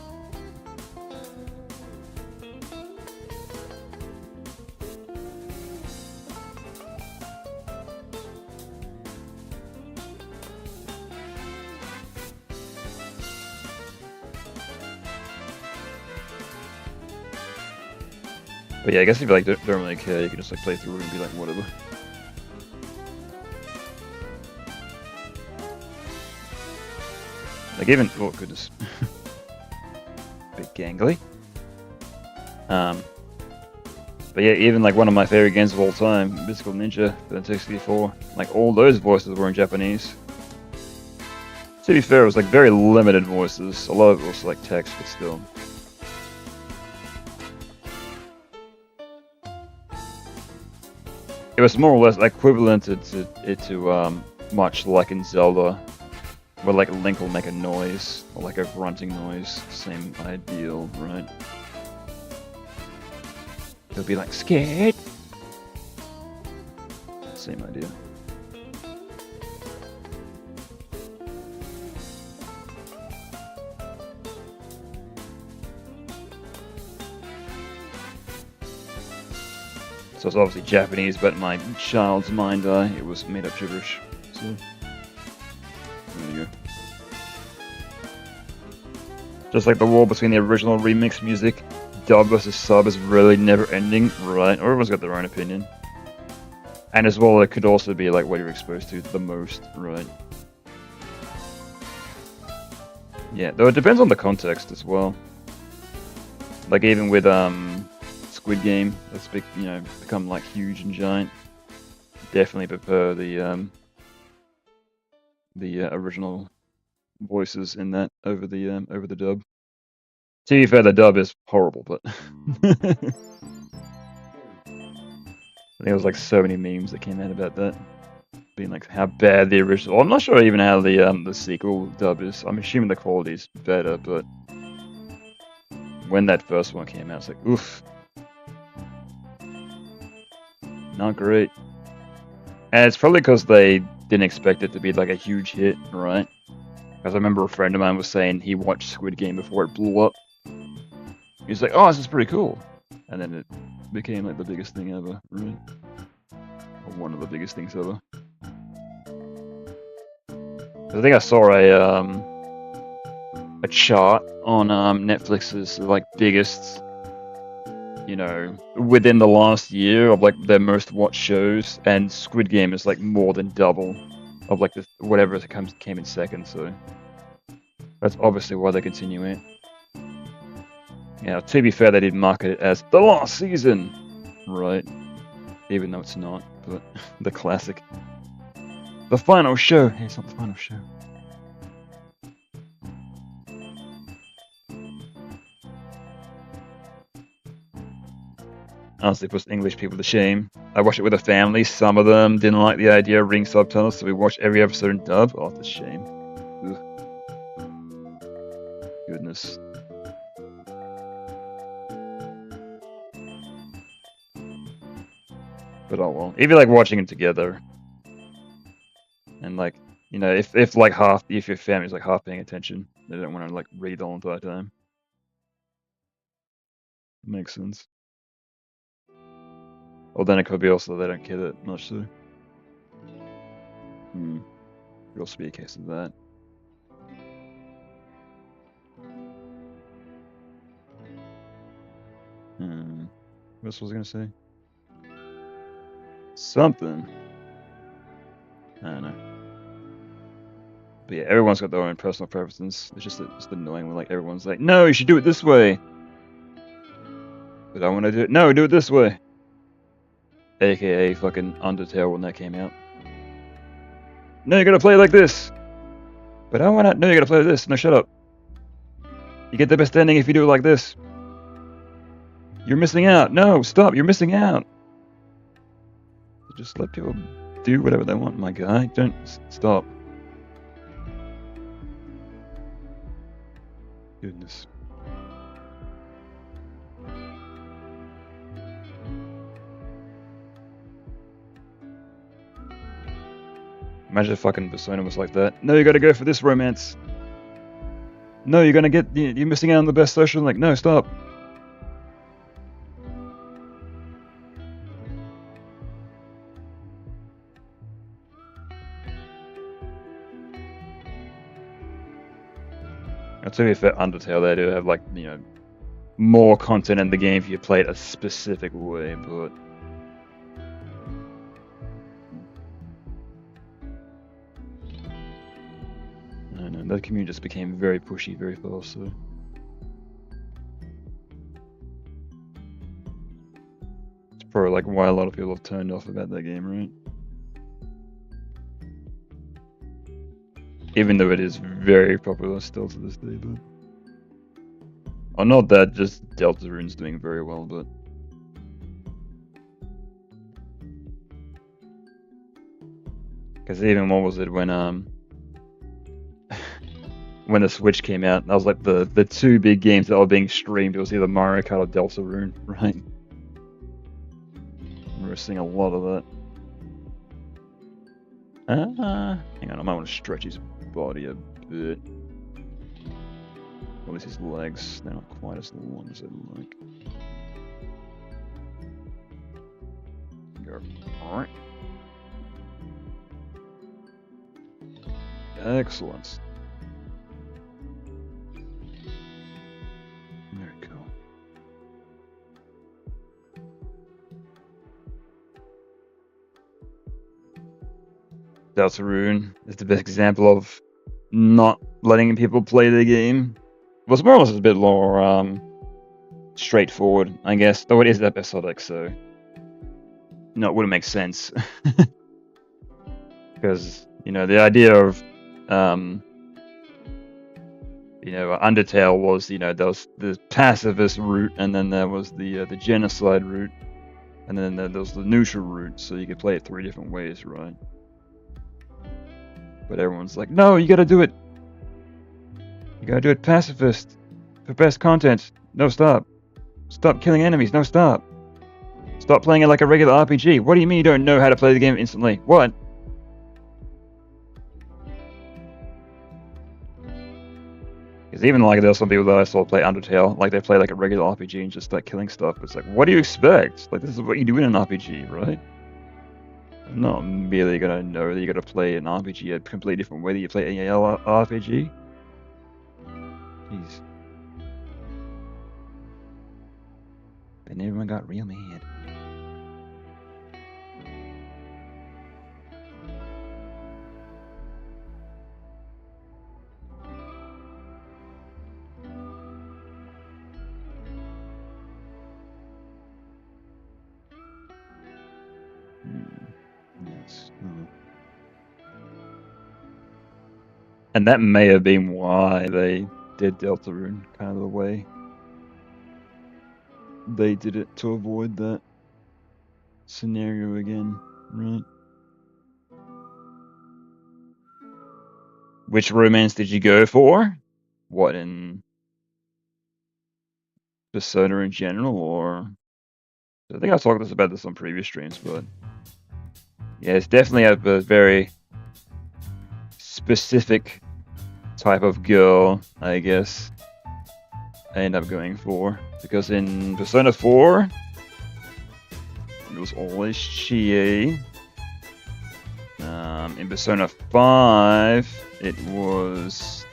But yeah, I guess if you don't really care, you can just play through it and be like, whatever. Even oh goodness, bit gangly. But yeah, even one of my favorite games of all time, Mystical Ninja for the N64, all those voices were in Japanese. To be fair, it was very limited voices. A lot of it was text, but still. It was more or less equivalent to much like in Zelda, Where like Link will make a noise, or like a grunting noise, same ideal, right? He'll be like, scared? Same idea. So it's obviously Japanese, but in my child's mind eye, it was made up gibberish. So, there you go. Just like the war between the original remix music, dub versus sub is really never ending, right? Everyone's got their own opinion. And as well, it could also be like what you're exposed to the most, right? Yeah, though it depends on the context as well. Like even with Squid Game, that's become like huge and giant. Definitely prefer the original voices in that over the dub. To be fair, the dub is horrible, but I think there was like so many memes that came out about that, being like how bad the original. Well, I'm not sure even how the sequel dub is. I'm assuming the quality's better, but when that first one came out, it's like oof. Not great. And it's probably because they didn't expect it to be like a huge hit, right? Because I remember a friend of mine was saying he watched Squid Game before it blew up. He's like, oh, this is pretty cool. And then it became like the biggest thing ever, right? Or one of the biggest things ever. I think I saw a chart on Netflix's like biggest, within the last year of like their most watched shows, and Squid Game is like more than double of like whatever came in second. So that's obviously why they continue it. Yeah, to be fair, they did market it as the last season, right? Even though it's not, but the classic. The final show. Hey, it's not the final show. Honestly, puts English people to shame. I watched it with a family. Some of them didn't like the idea of reading subtitles, so we watched every episode in dub. Oh, it's a shame. Ugh. Goodness. But oh well. If you like watching them together, and like, if like if your family's like half paying attention, they don't want to like read the whole entire time. Makes sense. Well, then it could be also they don't care that much, so. Could also be a case of that. What else was I gonna say? Something. I don't know. But yeah, everyone's got their own personal preferences. It's just annoying when like everyone's like, no, you should do it this way. But I want to do it. No, do it this way. AKA fucking Undertale when that came out. No, you gotta play it like this. But I wanna. No, you gotta play like this. No, shut up. You get the best ending if you do it like this. You're missing out. No, stop. You're missing out. Just let people do whatever they want, my guy. Don't stop. Goodness. Imagine if fucking Persona was like that. No, you gotta go for this romance. No, you're missing out on the best social. Like, no, stop. To be fair, Undertale, they do have like, more content in the game if you play it a specific way, but I don't know, that community just became very pushy very fast, so it's probably like why a lot of people have turned off about that game, right? Even though it is very popular still to this day, but... Oh, not that, just Deltarune's doing very well, but... Because even what was it when, when the Switch came out, that was like the two big games that were being streamed. It was either Mario Kart or Deltarune, right? We were seeing a lot of that. Hang on, I might want to stretch his body a bit. At least his legs, they're not quite as long as I'd like. Go. Alright. Excellent. Very cool. Deltarune is the best example of not letting people play the game. Well, Sparrows is a bit more straightforward, I guess. Though it is episodic, so no, it wouldn't make sense. Because the idea of Undertale was there was the pacifist route, and then there was the genocide route, and then there was the neutral route, so you could play it 3 different ways, right? But everyone's like, no, you gotta do it. You gotta do it pacifist. For best content. No, stop. Stop killing enemies. No, stop. Stop playing it like a regular RPG. What do you mean you don't know how to play the game instantly? What? Because even like there's some people that I saw play Undertale, like they play like a regular RPG and just start killing stuff. It's like, what do you expect? Like this is what you do in an RPG, right? I'm not merely gonna know that you gotta play an RPG a completely different way that you play any RPG. Jeez. Then everyone got real mad. Yes. And that may have been why they did Deltarune kind of the way they did it, to avoid that scenario again, right? Which romance did you go for? What, in Persona in general, or... I think I talked about this on previous streams, but... yeah, it's definitely a very specific type of girl, I guess, I end up going for. Because in Persona 4, it was always Chie. In Persona 5, it was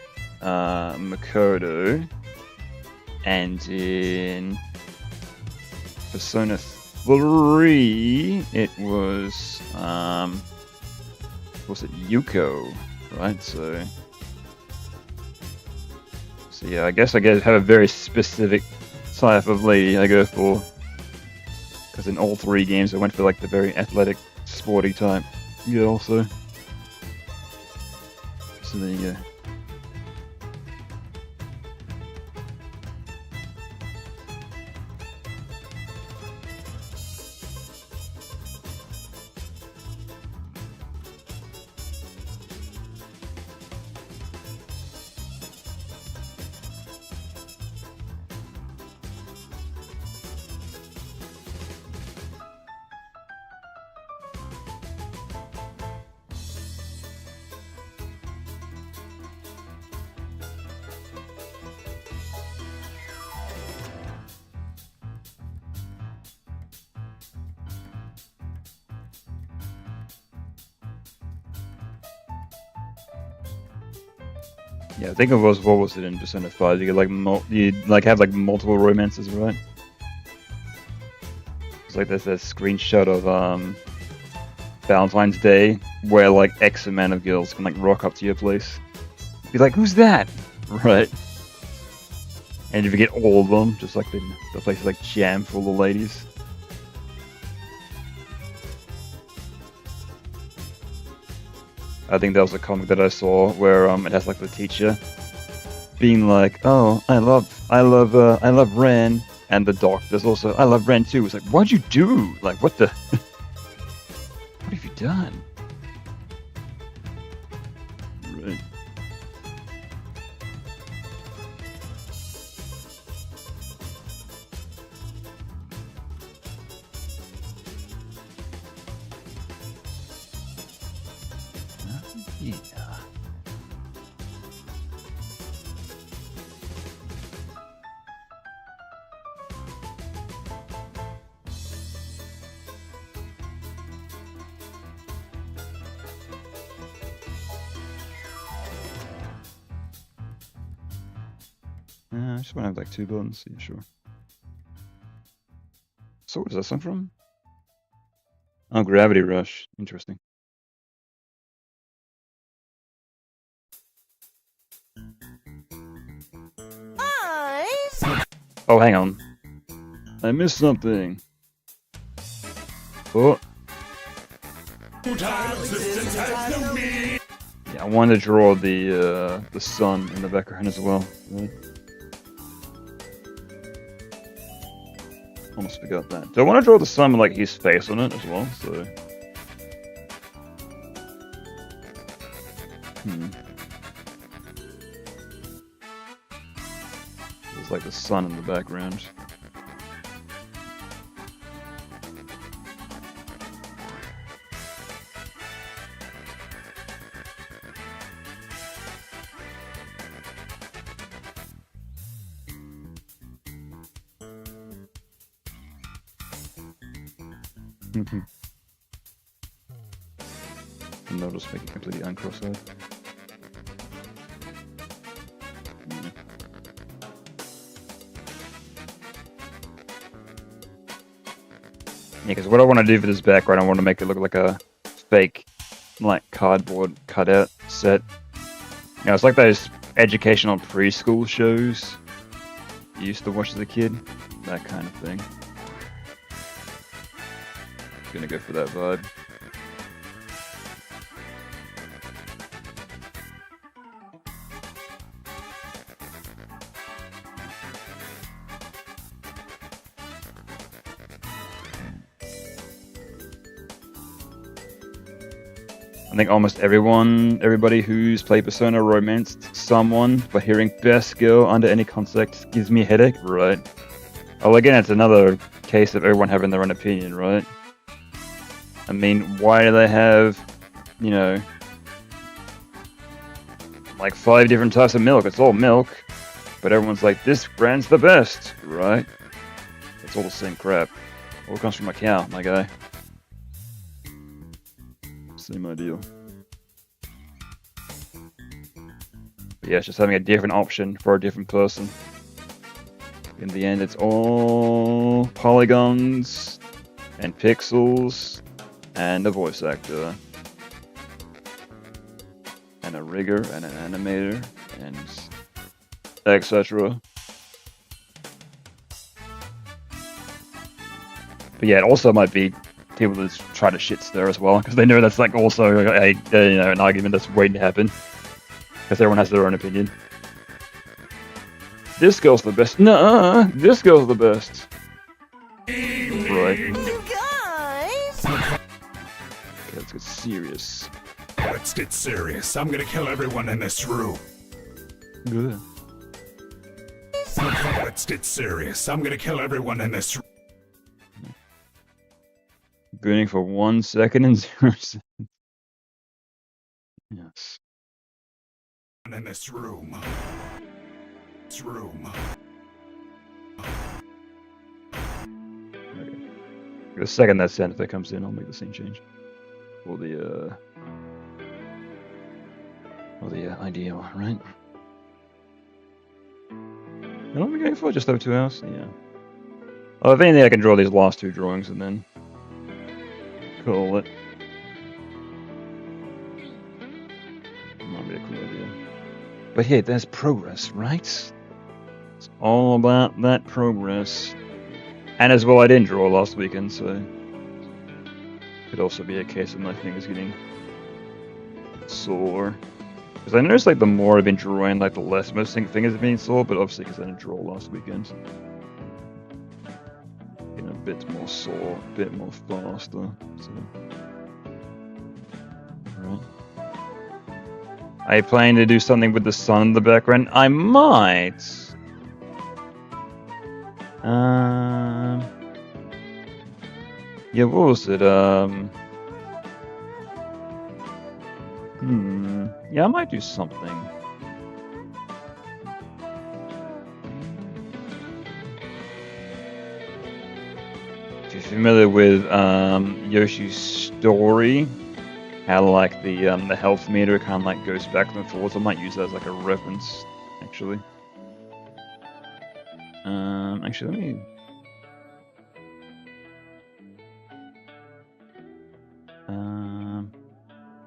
Makoto. And in Persona 3, it was it Yuko, right? So yeah, I guess have a very specific type of lady I go for. Because in all 3 games, I went for like the very athletic, sporty type girl. So there you go. Yeah, I think it was, what was it in Persona 5? You could have like multiple romances, right? It's like there's a screenshot of Valentine's Day where like X amount of girls can like rock up to your place. Be like, who's that? Right. And if you get all of them, just like the place is like jam full of ladies. I think that was a comic that I saw where it has like the teacher being like, "Oh, I love Ren," and the doctor's also, "I love Ren too." It's like, what'd you do? Like, what the? What have you done? Right. Yeah. I just want to have like 2 buttons. Yeah, sure. So what is that song from? Oh, Gravity Rush. Interesting. Eyes. Oh, hang on. I missed something. Oh, Futile existence has no meaning. yeah, I wanted to draw the sun in the background as well. Right. Almost forgot that. Do I want to draw the sun with like his face on it as well? So. There's like the sun in the background. And they'll just make it completely uncross-eyed. Yeah, because what I want to do for this background, I want to make it look like a fake, like, cardboard cutout set. You know, it's like those educational preschool shows you used to watch as a kid. That kind of thing. Gonna go for that vibe. I think almost everybody who's played Persona romanced someone, but hearing best girl under any context gives me a headache, right? Oh, again, it's another case of everyone having their own opinion, right? I mean, why do they have, you know, like 5 different types of milk? It's all milk, but everyone's like, this brand's the best, right? It's all the same crap. All comes from a cow, my guy. Same ideal. But yeah, it's just having a different option for a different person. In the end, it's all polygons and pixels and a voice actor and a rigger and an animator and etc. But yeah, it also might be people that try to shit stir as well, because they know that's like also a you know, an argument that's waiting to happen, because everyone has their own opinion. This girl's the best. Nah, this girl's the best. Right. You guys. Okay, let's get serious. Let's get serious. I'm gonna kill everyone in this room. Good. Let's get serious. I'm gonna kill everyone in this room. Burning for 1 second and 0 seconds. Yes. In this room. This room. Okay. The second that sound effect comes in, I'll make the scene change. Or the ideal, right? How long are we going for? Just over 2 hours? Yeah. Oh, if anything, I can draw these last 2 drawings and then call it. Might be a cool idea. But hey, there's progress, right? It's all about that progress. And as well, I didn't draw last weekend, so could also be a case of my fingers getting sore. Because I noticed like the more I've been drawing, like the less my fingers have been sore, but obviously because I didn't draw last weekend. Getting a bit more sore, a bit more faster. So. Right. Are you planning to do something with the sun in the background? I might. Yeah, what was it? Yeah, I might do something. If you're familiar with Yoshi's Story, how like the health meter kind of like goes back and forth, I might use that as like a reference, actually. Actually, let me.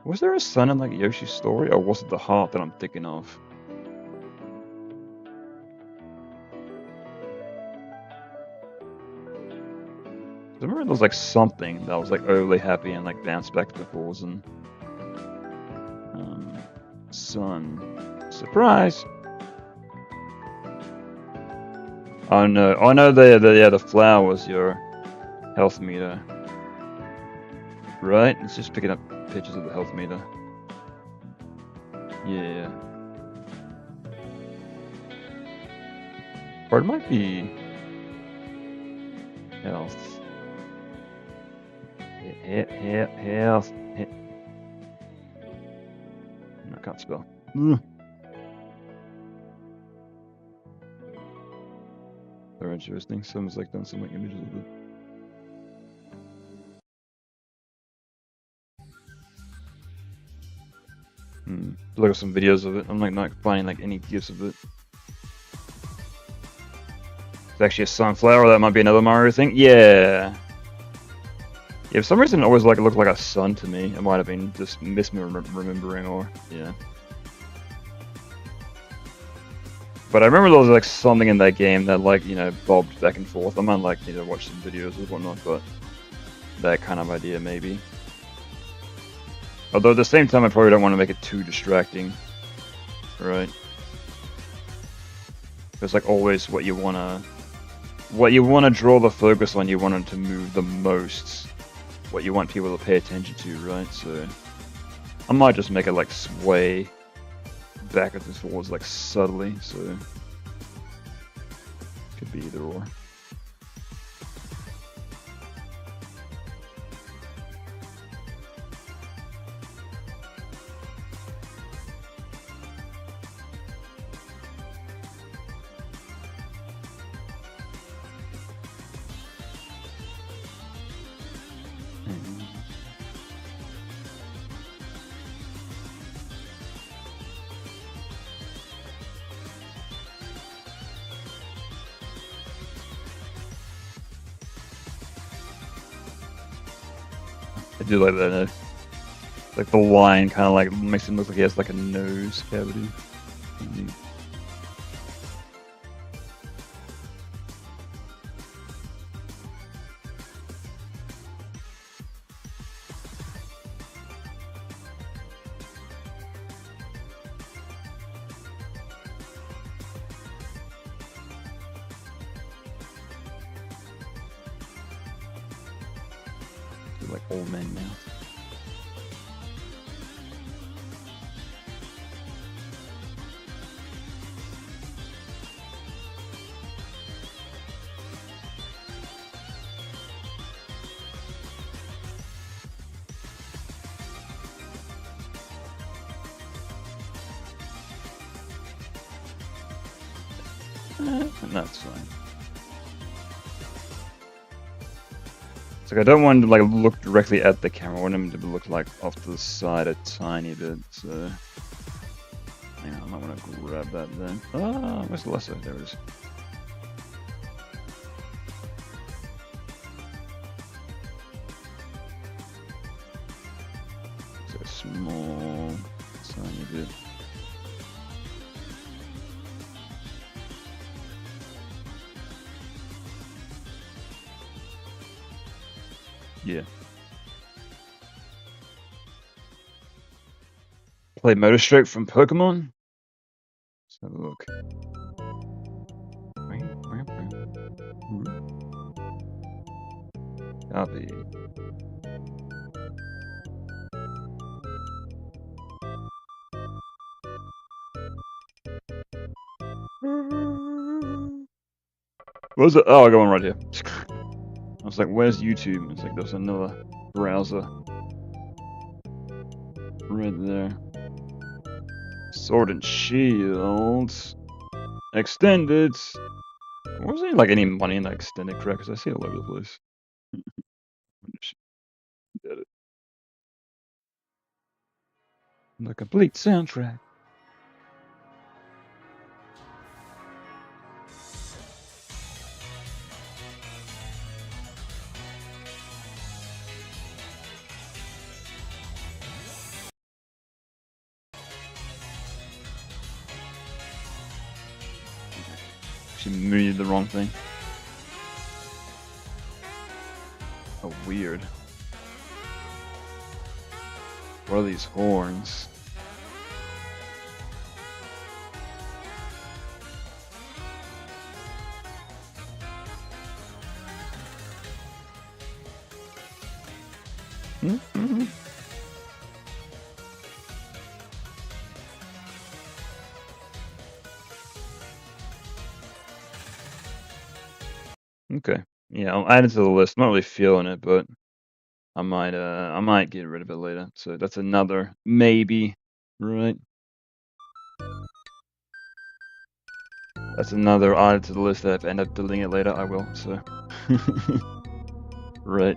Was there a sun in like Yoshi's Story, or was it the heart that I'm thinking of? I remember there was like something that was like overly happy and like bounced back to forth and sun. Surprise! Oh no! Oh no! The flower was your health meter, right? It's just picking up pictures of the health meter. Yeah. Or it might be health. Health. I can't spell. They're interesting. Someone's like done some like images of it. Look at some videos of it. I'm like not finding like any gifs of it. It's actually a sunflower. That might be another Mario thing. Yeah. Yeah, for some reason it always like looked like a sun to me. It might have been just misremembering or yeah. But I remember there was like something in that game that like, you know, bobbed back and forth. I might like need to watch some videos or whatnot, but that kind of idea maybe. Although at the same time I probably don't want to make it too distracting. Right? It's like always what you wanna draw the focus on, you want it to move the most. What you want people to pay attention to, right? So I might just make it like sway backwards and forwards like subtly, so could be either or. I do like that. Like the line kind of like makes him look like he has like a nose cavity. Like old man mouth. And that's fine. It's like I don't want to like look directly at the camera. I want him to look like off to the side a tiny bit. So hang on, I might want to grab that then. Ah, where's the lasso? There it is. So small, tiny bit. Yeah. Play Motor Stroke from Pokemon. Let's have a look. Copy. What was it? Oh, I got one right here. I was like, where's YouTube? It's like, there's another browser. Right there. Sword and Shield. Extended. Was there like any money in that extended crap? Because I see it all over the place. Get it. The complete soundtrack. She muted the wrong thing. Oh, weird. What are these horns? Mm-hmm. Okay. Yeah, I'll add it to the list. I'm not really feeling it, but I might get rid of it later. So that's another maybe, right? That's another added to the list that if I end up deleting it later, I will. So, right.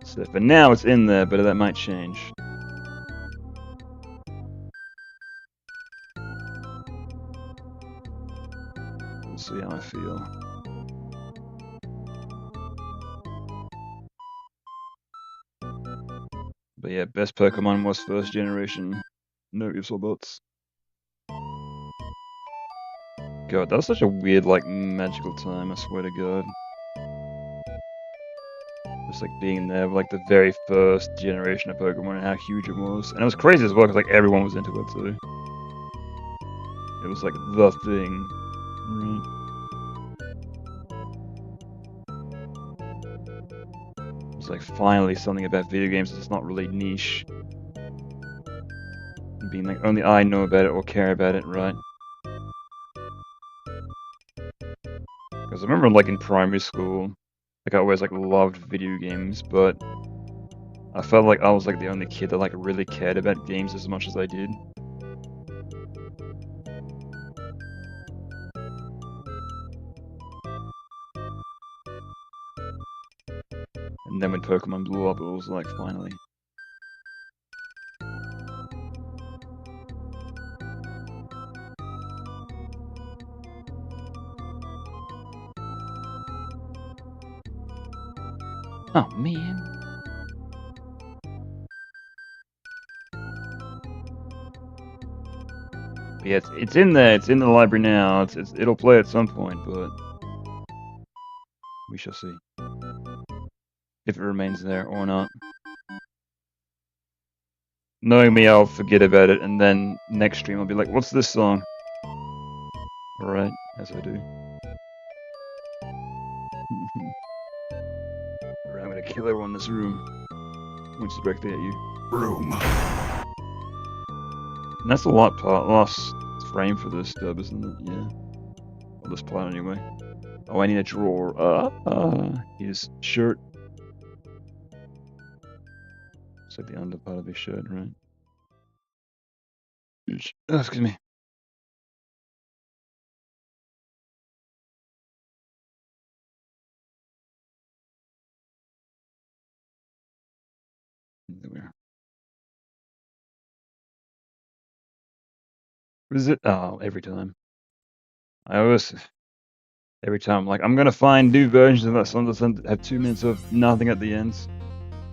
So for now, it's in there, but that might change. We'll see how I feel. But yeah, best Pokemon was first generation. No ifs or buts. God, that was such a weird, like, magical time, I swear to God. Just like being there with like the very first generation of Pokemon and how huge it was. And it was crazy as well because like everyone was into it too. It was like the thing. Right. It's like finally something about video games that's not really niche. And being like only I know about it or care about it, right? Because I remember like in primary school, like I always like loved video games, but I felt like I was like the only kid that like really cared about games as much as I did. And then when Pokemon blew up, it was like finally. Oh man. But yeah, it's in there. It's in the library now. It'll play at some point, but we shall see if it remains there or not. Knowing me, I'll forget about it, and then next stream I'll be like, "What's this song?" Alright, as I do. Alright, I'm gonna kill everyone in this room. Points directly at you. Room. And that's the last frame for this dub, isn't it? Yeah. Or this part anyway. Oh, I need a drawer. His shirt. It's like the under part of his shirt, right? Oh, excuse me. There we are. What is it? Oh, every time. Every time, like, I'm gonna find new versions of that song that have 2 minutes of nothing at the end,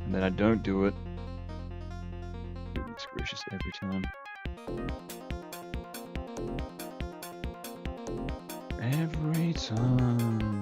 and then I don't do it. Goodness gracious, every time. Every time.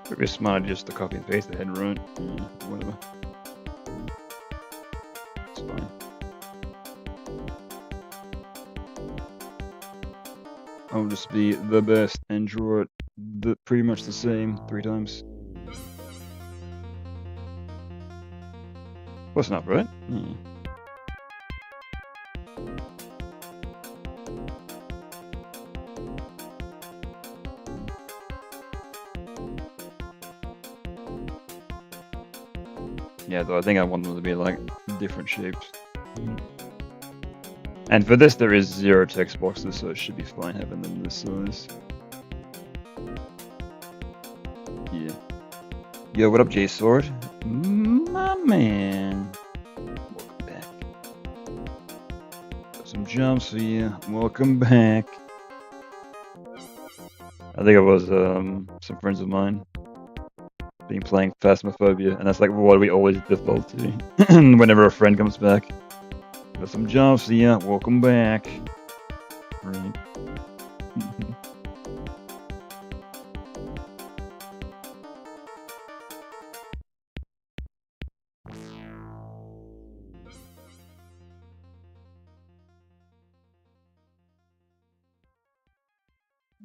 It'd be smart just to copy and paste the head, right? Yeah, whatever. It's fine. I'll just be the best and draw it pretty much the same 3 times. Close enough, right? Yeah. Yeah, though I think I want them to be like different shapes. And for this there is 0 text boxes, so it should be fine having them this size. Yeah. Yo, what up, J-Sword? My man. Welcome back. Got some jumps for you. Welcome back. I think it was some friends of mine been playing Phasmophobia, and that's like what we always default to whenever a friend comes back. Got some jobs, yeah, welcome back. Right.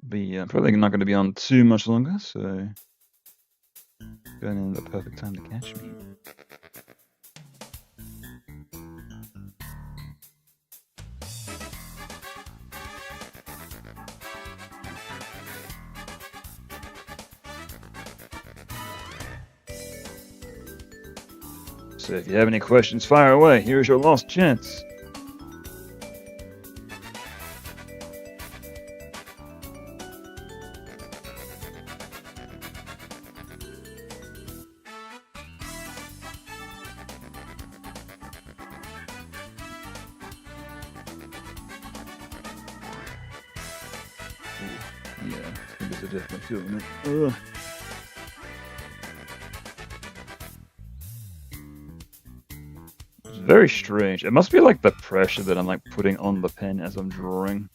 But yeah, probably not going to be on too much longer, so going in the perfect time to catch me. So if you have any questions, fire away. Here's your last chance. Yeah, I guess I definitely feeling it. It's very strange. It must be like the pressure that I'm like putting on the pen as I'm drawing.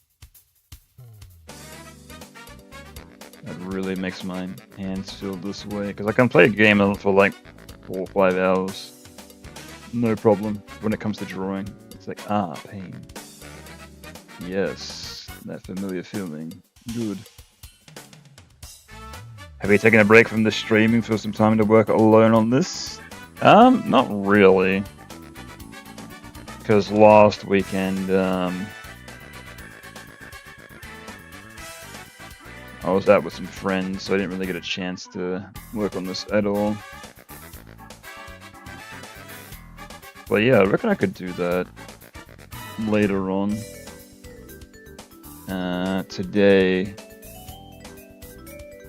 That really makes my hands feel this way. Because I can play a game for like 4 or 5 hours. No problem. When it comes to drawing, it's like, pain. Yes, that familiar feeling. Good. Have you taken a break from the streaming for some time to work alone on this? Not really. Because last weekend, I was out with some friends, so I didn't really get a chance to work on this at all. But yeah, I reckon I could do that later on. Today,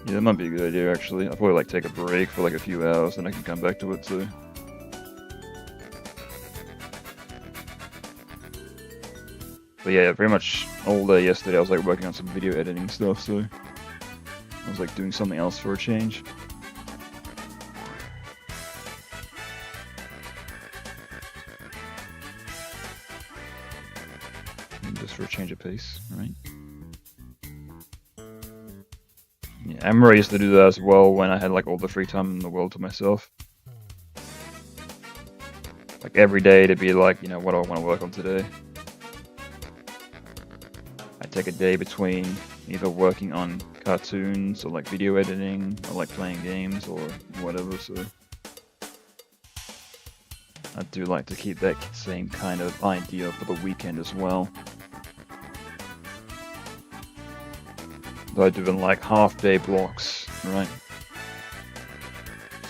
yeah, that might be a good idea actually. I'll probably like take a break for like a few hours, and I can come back to it too. But yeah, pretty much all day yesterday I was like working on some video editing stuff, so I was like doing something else for a change. Just for a change of pace, right? Yeah, I remember I used to do that as well when I had like all the free time in the world to myself. Like every day to be like, you know, what do I want to work on today? I take a day between either working on cartoons or like video editing or like playing games or whatever, so I do like to keep that same kind of idea for the weekend as well. I do in like half-day blocks, right?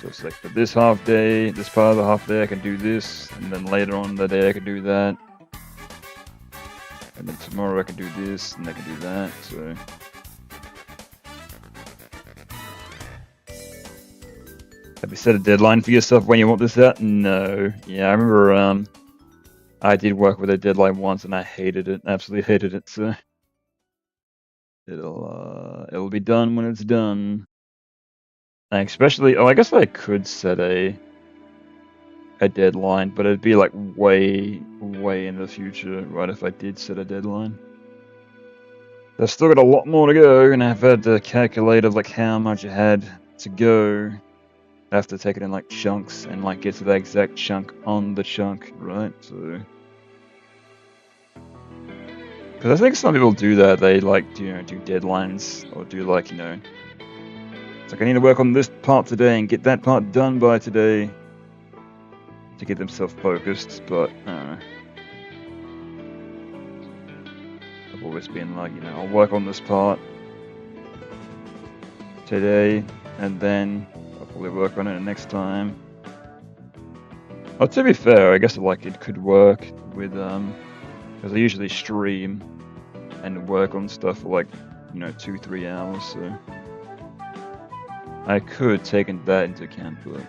So it's like for this half day, this part of the half day I can do this, and then later on in the day I can do that. And then tomorrow I can do this, and I can do that, so... Have you set a deadline for yourself when you want this out? No. Yeah, I remember I did work with a deadline once and I hated it, absolutely hated it, so... It'll be done when it's done. And especially, I guess I could set a deadline, but it'd be like way in the future, right? If I did set a deadline. I've still got a lot more to go, and I've had to calculate of like how much I had to go. I have to take it in like chunks and like get to the exact chunk on the chunk, right? So, because I think some people do that. They like do deadlines or do like it's like I need to work on this part today and get that part done by today to get themselves focused. But I don't know. I've always been like I'll work on this part today and then I'll probably work on it next time. Oh, to be fair, I guess like it could work with because I usually stream and work on stuff for like 2-3 hours, so I could take that into account, but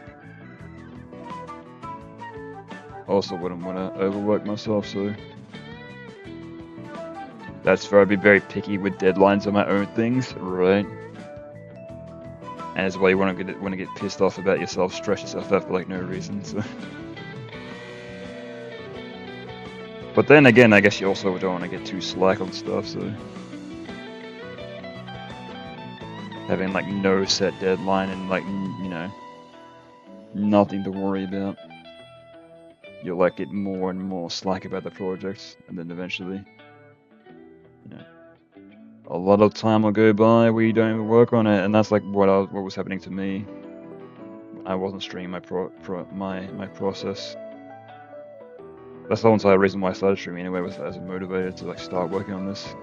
also wouldn't want to overwork myself, so that's where I'd be very picky with deadlines on my own things, right? And as well, you want to get pissed off about yourself, stress yourself out for like no reason. So. But then again, I guess you also don't want to get too slack on stuff. So having like no set deadline and like nothing to worry about, you'll like get more and more slack about the projects, and then eventually, a lot of time will go by where you don't even work on it, and that's like what was happening to me. I wasn't streaming my process. That's the entire reason why I started streaming anyway, was as a motivator to like start working on this.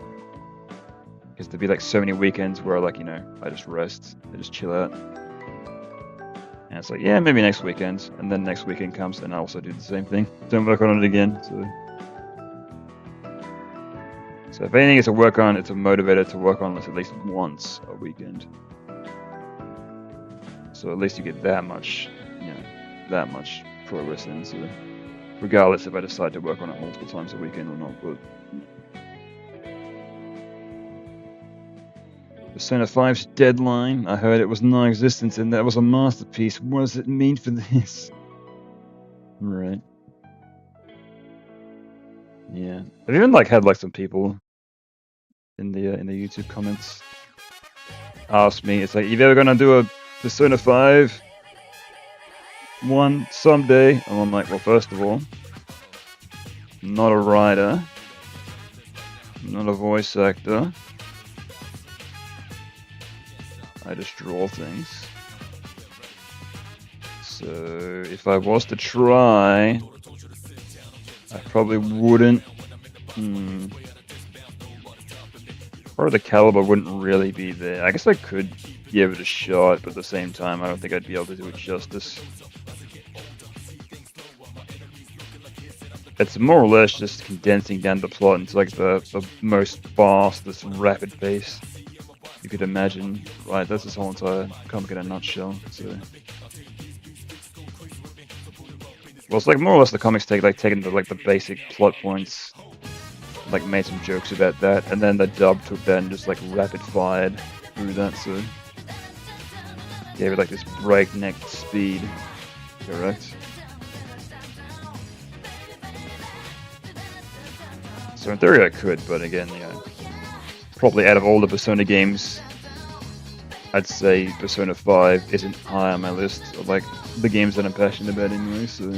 Because there'd be like so many weekends where like I just rest, I just chill out, and it's like yeah, maybe next weekend, and then next weekend comes and I also do the same thing, don't work on it again. So if anything is to work on, it's a motivator to work on this at least once a weekend. So at least you get that much progress in. So regardless if I decide to work on it multiple times a weekend or not, but Persona 5's deadline, I heard it was non-existent and that was a masterpiece. What does it mean for this? Right. Yeah. I've even like had like some people in the YouTube comments ask me, it's like, you ever gonna do a Persona 5 one someday? And I'm like, well, first of all, I'm not a writer, I'm not a voice actor, I just draw things. So if I was to try, I probably wouldn't. Or the caliber wouldn't really be there. I guess I could give it a shot, but at the same time, I don't think I'd be able to do it justice. It's more or less just condensing down the plot into like the most fastest, rapid pace you could imagine. Right, that's this whole entire comic in a nutshell. So, well, it's like more or less the comics taking the basic plot points, like made some jokes about that, and then the dub took that and just like rapid fired through that, so gave it like this breakneck speed. Correct. So in theory I could, but again, probably out of all the Persona games, I'd say Persona 5 isn't high on my list of like the games that I'm passionate about anyway, so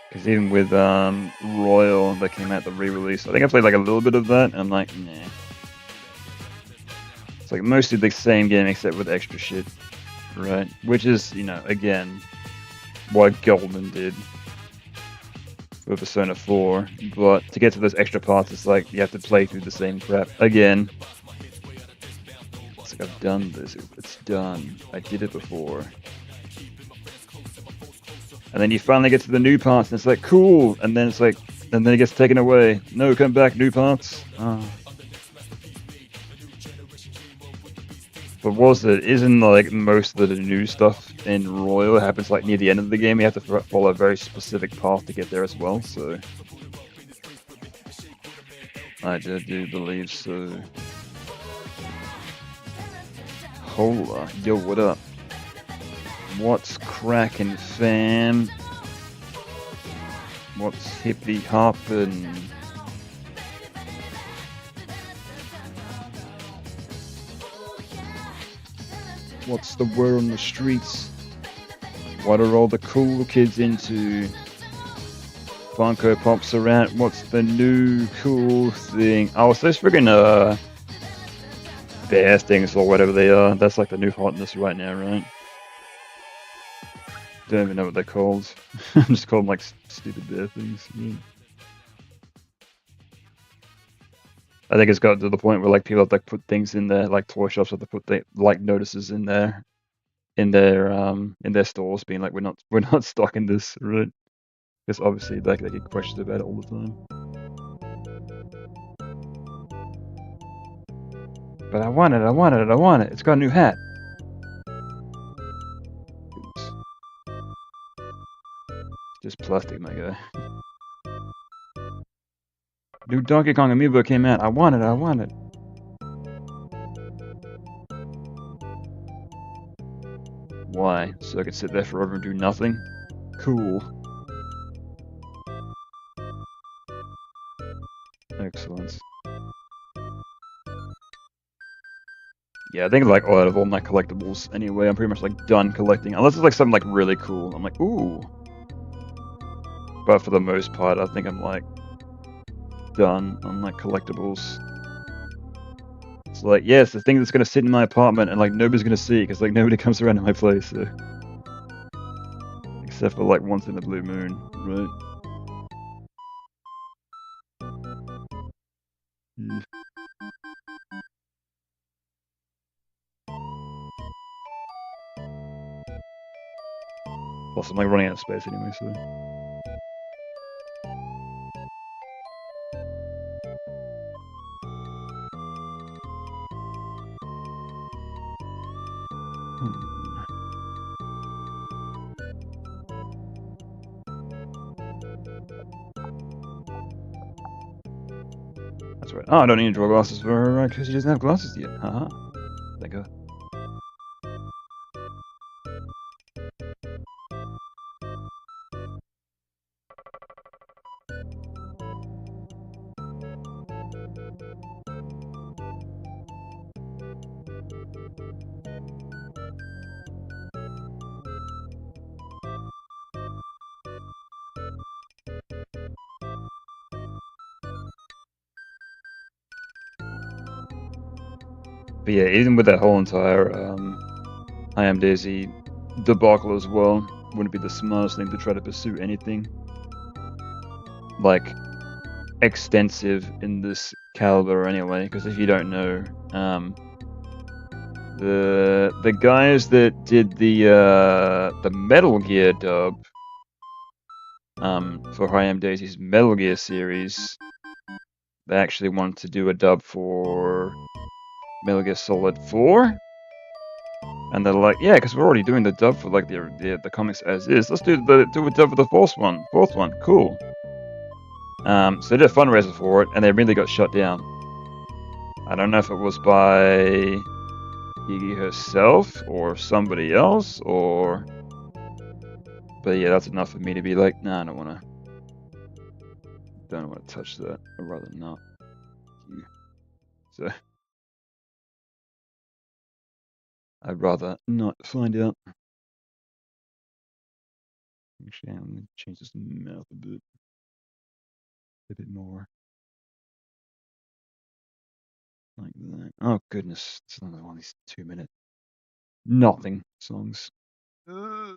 because even with Royal that came out, the re-release, I think I played like a little bit of that and I'm like, nah. It's like mostly the same game except with extra shit, right? Which is, again, what Golden did for Persona 4, but to get to those extra parts, it's like you have to play through the same crap again. It's like, I've done this, it's done, I did it before. And then you finally get to the new parts, and it's like, cool, and then it's like, and then it gets taken away. No, come back, new parts. Oh. But isn't like most of the new stuff in Royal happens like near the end of the game? You have to follow a very specific path to get there as well, so I do believe so. Hola, yo, what up? What's cracking, fam? What's hippie hoppin'? What's the word on the streets? What are all the cool kids into? Funko Pops around. What's the new cool thing? Oh, it's those friggin' bear things or whatever they are. That's like the new hotness right now, right? Don't even know what they're called. I'm just calling them like stupid bear things. Yeah. I think it's got to the point where like people have to like put things in there, like toy shops have to put like notices in their stores, being like we're not stocking this, right? Because obviously like they get questions about it all the time. But I want it. It's got a new hat. Oops. Just plastic, my guy. New Donkey Kong Amiibo came out. I want it. Why? So I could sit there forever and do nothing? Cool. Excellent. Yeah, I think like out of all my collectibles anyway, I'm pretty much like done collecting. Unless it's like something like really cool. I'm like, ooh. But for the most part, I think I'm like done on like collectibles. It's like, yes, the thing that's gonna sit in my apartment and like nobody's gonna see because like nobody comes around to my place, so. Except for like once in a blue moon, right? Yeah. Plus, I'm like running out of space anyway, so. That's right. Oh, I don't need to draw glasses for her because she doesn't have glasses yet. Haha. Thank her. But yeah, even with that whole entire I Am Daisy debacle as well, wouldn't be the smartest thing to try to pursue anything like extensive in this caliber anyway. Because if you don't know, the guys that did the Metal Gear dub for I Am Daisy's Metal Gear series, they actually wanted to do a dub for Metal Gear Solid 4, and they're like, yeah, because we're already doing the dub for like the comics as is. Let's do a dub for the fourth one. Cool. So they did a fundraiser for it, and they really got shut down. I don't know if it was by Iggy herself or somebody else, but yeah, that's enough for me to be like, nah, I don't want to touch that. I'd rather not. So. I'd rather not find out. Actually, I'm going to change this mouth a bit more. Like that. Oh, goodness. It's another one of these 2-minute nothing songs. Yes,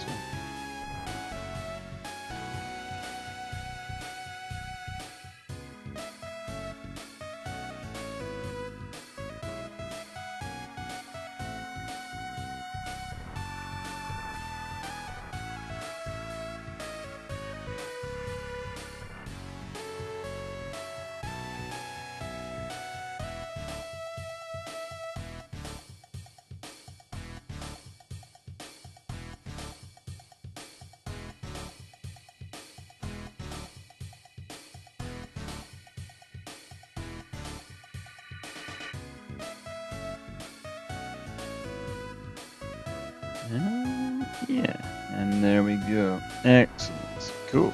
sir. Yeah, and there we go. Excellent. Cool.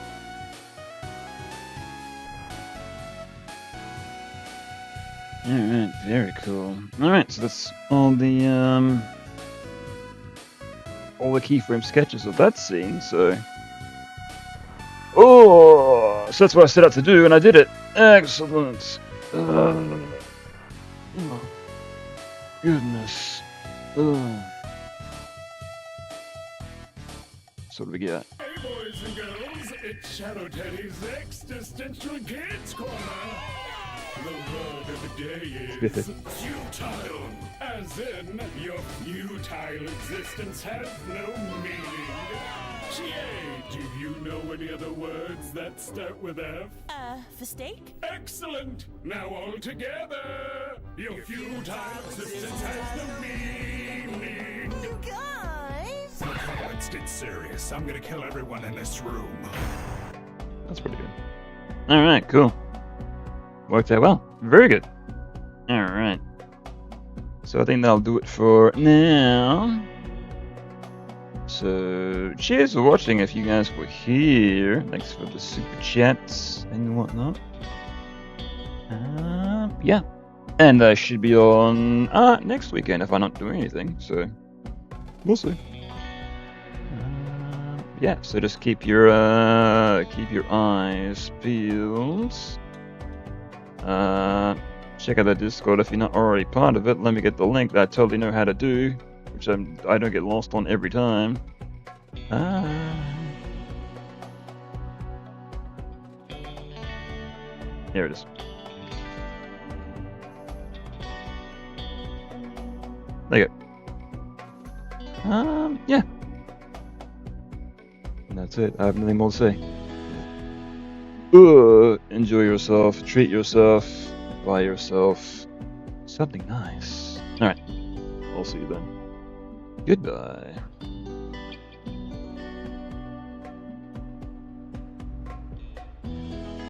Alright, very cool. Alright, so that's all the keyframe sketches of that scene, so... Oh, so that's what I set out to do, and I did it. Excellent. Oh, goodness. So what do we get? Hey, boys and girls, it's Shadow Teddy's Existential Kids Corner. The word of the day is futile. As in, your futile existence has no meaning. Jay, do you know any other words that start with F? For steak? Excellent! Now all together! Your futile existence has no meaning! Guys! Let's get serious. I'm gonna kill everyone in this room. That's pretty good. Alright, cool. Worked out well. Very good. Alright. So I think that'll do it for now. So, cheers for watching if you guys were here. Thanks for the super chats and whatnot. Yeah. And I should be on next weekend if I'm not doing anything, so we'll see. Yeah, so just keep your eyes peeled. Check out the Discord if you're not already part of it. Let me get the link that I totally know how to do, which I don't get lost on every time. Here it is. There you go. Yeah. And that's it. I have nothing more to say. Enjoy yourself, treat yourself, buy yourself something nice. Alright. I'll see you then. Goodbye.